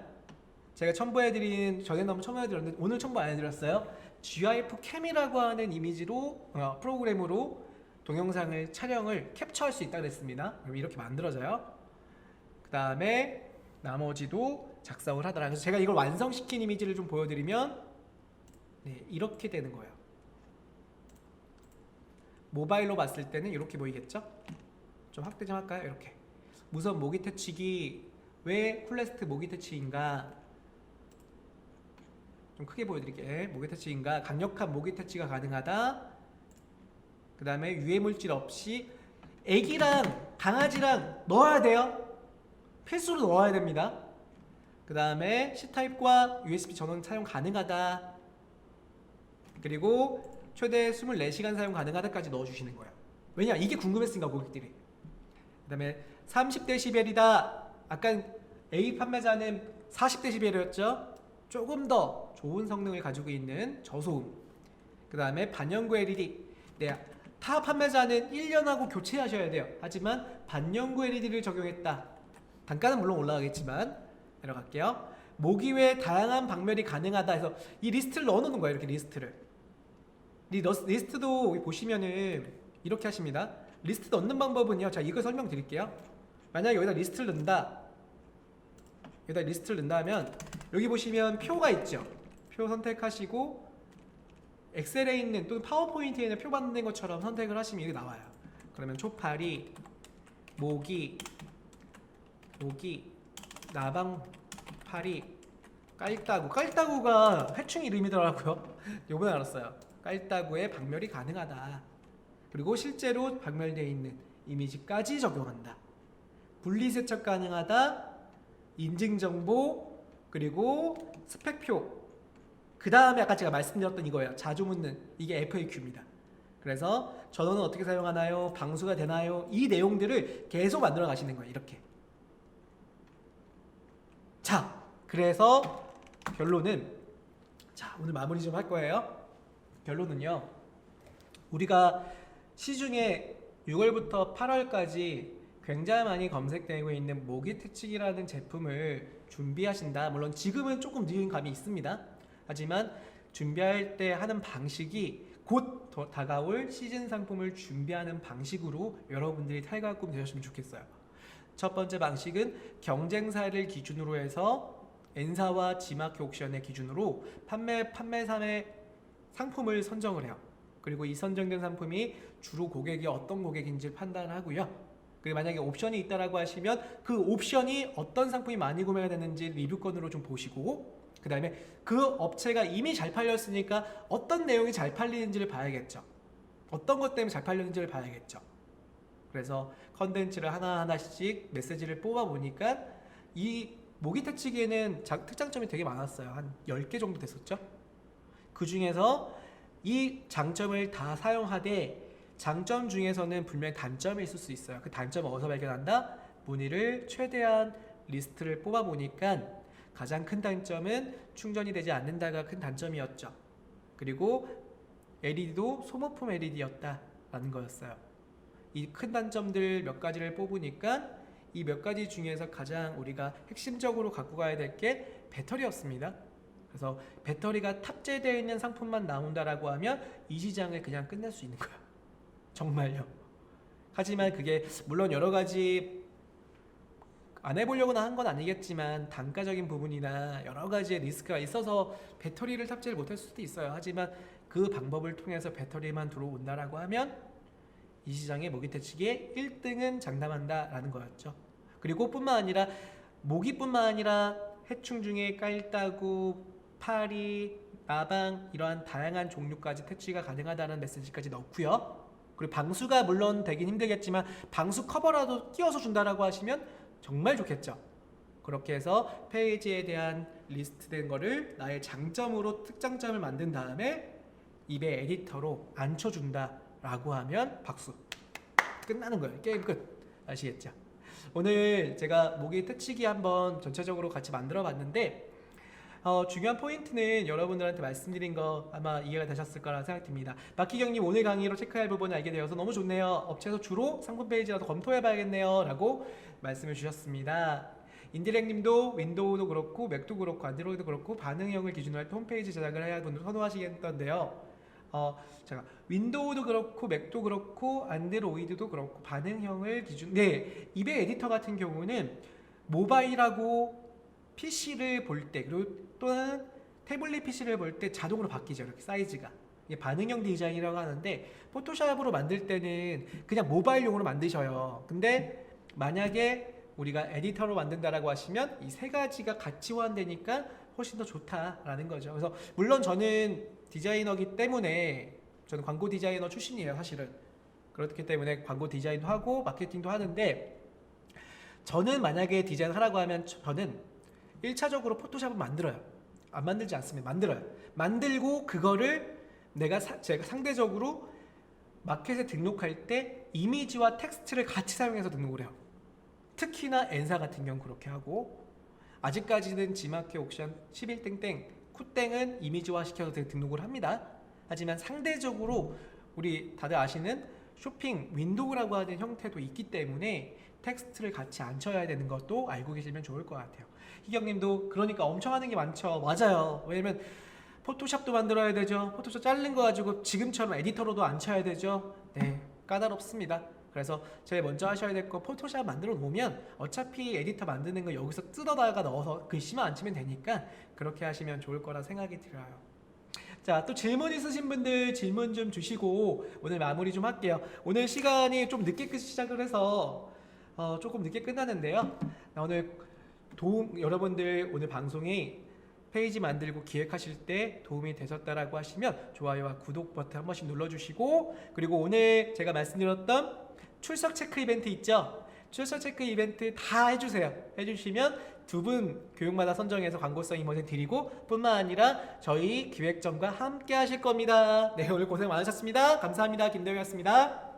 제가 첨부해드린, 전에는 한번 첨부해드렸는데 오늘 첨부 안 해드렸어요. GIF 캠이라고 하는 이미지로 프로그램으로 동영상을 촬영을 캡처할 수 있다고 했습니다. 그럼 이렇게 만들어져요. 그 다음에 나머지도 작성을 하더라. 그래서 제가 이걸 완성시킨 이미지를 좀 보여드리면 네, 이렇게 되는 거예요. 모바일로 봤을 때는 이렇게 보이겠죠? 좀 확대 좀 할까요? 이렇게. 무선 모기 퇴치기, 왜 쿨레스트 모기 퇴치인가? 좀 크게 보여드릴게요. 모기 퇴치인가? 강력한 모기 퇴치가 가능하다. 그 다음에 유해 물질 없이 애기랑 강아지랑 넣어야 돼요. 필수로 넣어야 됩니다. 그 다음에 C타입과 USB 전원 사용 가능하다. 그리고 최대 24시간 사용 가능하다까지 넣어주시는 거예요. 왜냐? 이게 궁금했으니까 고객들이. 그 다음에 30dB이다. 아까 A 판매자는 40dB였죠. 조금 더 좋은 성능을 가지고 있는 저소음. 그 다음에 반영구 LED. 네, 타 판매자는 1년하고 교체하셔야 돼요. 하지만 반영구 LED를 적용했다. 단가는 물론 올라가겠지만 내려갈게요. 모기 외에 다양한 방멸이 가능하다 해서 이 리스트를 넣어놓는 거예요. 이렇게 리스트를. 이 리스트도 여기 보시면은 이렇게 하십니다. 리스트 넣는 방법은요. 자, 이거 설명드릴게요. 만약에 여기다 리스트를 넣는다. 여기다 리스트를 넣는다 하면 여기 보시면 표가 있죠. 표 선택하시고 엑셀에 있는 또는 파워포인트에 있는 표 받는 것처럼 선택을 하시면 이게 나와요. 그러면 초파리, 모기, 나방파리, 깔따구. 깔따구가 해충 이름이더라고요. 요번에 알았어요. 깔따구의 박멸이 가능하다. 그리고 실제로 박멸되어 있는 이미지까지 적용한다. 분리세척 가능하다. 인증정보, 그리고 스펙표. 그 다음에 아까 제가 말씀드렸던 이거예요. 자주 묻는, 이게 FAQ입니다. 그래서 전원은 어떻게 사용하나요? 방수가 되나요? 이 내용들을 계속 만들어 가시는 거예요. 이렇게. 자, 그래서 결론은, 자, 오늘 마무리 좀 할 거예요. 결론은요, 우리가 시중에 6월부터 8월까지 굉장히 많이 검색되고 있는 모기 퇴치기라는 제품을 준비하신다. 물론 지금은 조금 늦은 감이 있습니다. 하지만 준비할 때 하는 방식이 곧 다가올 시즌 상품을 준비하는 방식으로 여러분들이 탈과금 되셨으면 좋겠어요. 첫 번째 방식은 경쟁사를 기준으로 해서 N사와 G마켓 옥션의 기준으로 판매사의 상품을 선정을 해요. 그리고 이 선정된 상품이 주로 고객이 어떤 고객인지 판단하고요. 그리고 만약에 옵션이 있다라고 하시면 그 옵션이 어떤 상품이 많이 구매가 되는지 리뷰건으로 좀 보시고, 그 다음에 그 업체가 이미 잘 팔렸으니까 어떤 내용이 잘 팔리는지를 봐야겠죠. 어떤 것 때문에 잘 팔렸는지를 봐야겠죠. 그래서 컨텐츠를 하나하나씩 메시지를 뽑아보니까 이 모기 퇴치기에는 특장점이 되게 많았어요. 한 10개 정도 됐었죠. 그 중에서 이 장점을 다 사용하되 장점 중에서는 분명히 단점이 있을 수 있어요. 그 단점을 어디서 발견한다? 문의를 최대한 리스트를 뽑아보니까 가장 큰 단점은 충전이 되지 않는다가 큰 단점이었죠. 그리고 LED도 소모품 LED였다라는 거였어요. 이 큰 단점들 몇 가지를 뽑으니까 이 몇 가지 중에서 가장 우리가 핵심적으로 갖고 가야 될 게 배터리였습니다. 그래서 배터리가 탑재되어 있는 상품만 나온다라고 하면 이 시장을 그냥 끝낼 수 있는 거예요. 정말요. 하지만 그게 물론 여러 가지 안 해보려고 한 건 아니겠지만 단가적인 부분이나 여러 가지의 리스크가 있어서 배터리를 탑재를 못할 수도 있어요. 하지만 그 방법을 통해서 배터리만 들어온다라고 하면 이 시장의 모기 퇴치기에 1등은 장담한다라는 거였죠. 그리고 뿐만 아니라 모기뿐만 아니라 해충 중에 깔따구, 파리, 나방 이러한 다양한 종류까지 퇴치가 가능하다는 메시지까지 넣고요. 그리고 방수가 물론 되긴 힘들겠지만 방수 커버라도 띄워서 준다라고 하시면 정말 좋겠죠. 그렇게 해서 페이지에 대한 리스트된 거를 나의 장점으로 특장점을 만든 다음에 입에 에디터로 앉혀준다라고 하면 박수. 끝나는 거예요. 게임 끝. 아시겠죠? 오늘 제가 모기 퇴치기 한번 전체적으로 같이 만들어 봤는데 중요한 포인트는 여러분들한테 말씀드린 거 아마 이해가 되셨을 거라 생각됩니다. 박희경님 오늘 강의로 체크할 부분을 알게 되어서 너무 좋네요. 업체에서 주로 상품 페이지라도 검토해봐야겠네요 라고 말씀을 주셨습니다. 인디렉님도 윈도우도 그렇고 맥도 그렇고 안드로이드도 그렇고 반응형을 기준으로 할 때 홈페이지 제작을 해야 분들 선호하시겠던데요. 제가 윈도우도 그렇고 맥도 그렇고 안드로이드도 그렇고 반응형을 기준 네, 이베 에디터 같은 경우는 모바일하고 PC를 볼 때 그리고 또는 태블릿 PC를 볼 때 자동으로 바뀌죠. 이렇게 사이즈가 이게 반응형 디자인이라고 하는데 포토샵으로 만들 때는 그냥 모바일용으로 만드셔요. 근데 만약에 우리가 에디터로 만든다라고 하시면 이 세 가지가 같이 호환되니까 훨씬 더 좋다라는 거죠. 그래서 물론 저는 디자이너기 때문에 저는 광고 디자이너 출신이에요. 사실은 그렇기 때문에 광고 디자인도 하고 마케팅도 하는데 저는 만약에 디자인 하라고 하면 저는 1차적으로 포토샵을 만들어요. 안 만들지 않습니다. 만들어요. 만들고 그거를 제가 상대적으로 마켓에 등록할 때 이미지와 텍스트를 같이 사용해서 등록을 해요. 특히나 엔사 같은 경우 그렇게 하고 아직까지는 지마켓 옥션 11땡땡 쿠땡은 이미지화 시켜서 등록을 합니다. 하지만 상대적으로 우리 다들 아시는 쇼핑 윈도우라고 하는 형태도 있기 때문에 텍스트를 같이 안 쳐야 되는 것도 알고 계시면 좋을 것 같아요. 희경님도 그러니까 엄청 하는 게 많죠. 맞아요. 왜냐면 포토샵도 만들어야 되죠. 포토샵 자른 거 가지고 지금처럼 에디터로도 안 쳐야 되죠. 네, 까다롭습니다. 그래서 제일 먼저 하셔야 될 거 포토샵 만들어 놓으면 어차피 에디터 만드는 거 여기서 뜯어다가 넣어서 글씨만 안 치면 되니까 그렇게 하시면 좋을 거라 생각이 들어요. 자, 또 질문 있으신 분들 질문 좀 주시고 오늘 마무리 좀 할게요. 오늘 시간이 좀 늦게 시작을 해서 조금 늦게 끝나는데요. 오늘 여러분들 오늘 방송이 페이지 만들고 기획하실 때 도움이 되셨다라고 하시면 좋아요와 구독 버튼 한 번씩 눌러주시고 그리고 오늘 제가 말씀드렸던 출석 체크 이벤트 있죠? 출석 체크 이벤트 다 해주세요. 해주시면 두 분 교육마다 선정해서 광고성 이모전 드리고 뿐만 아니라 저희 기획전과 함께 하실 겁니다. 네, 오늘 고생 많으셨습니다. 감사합니다. 김대웅이었습니다.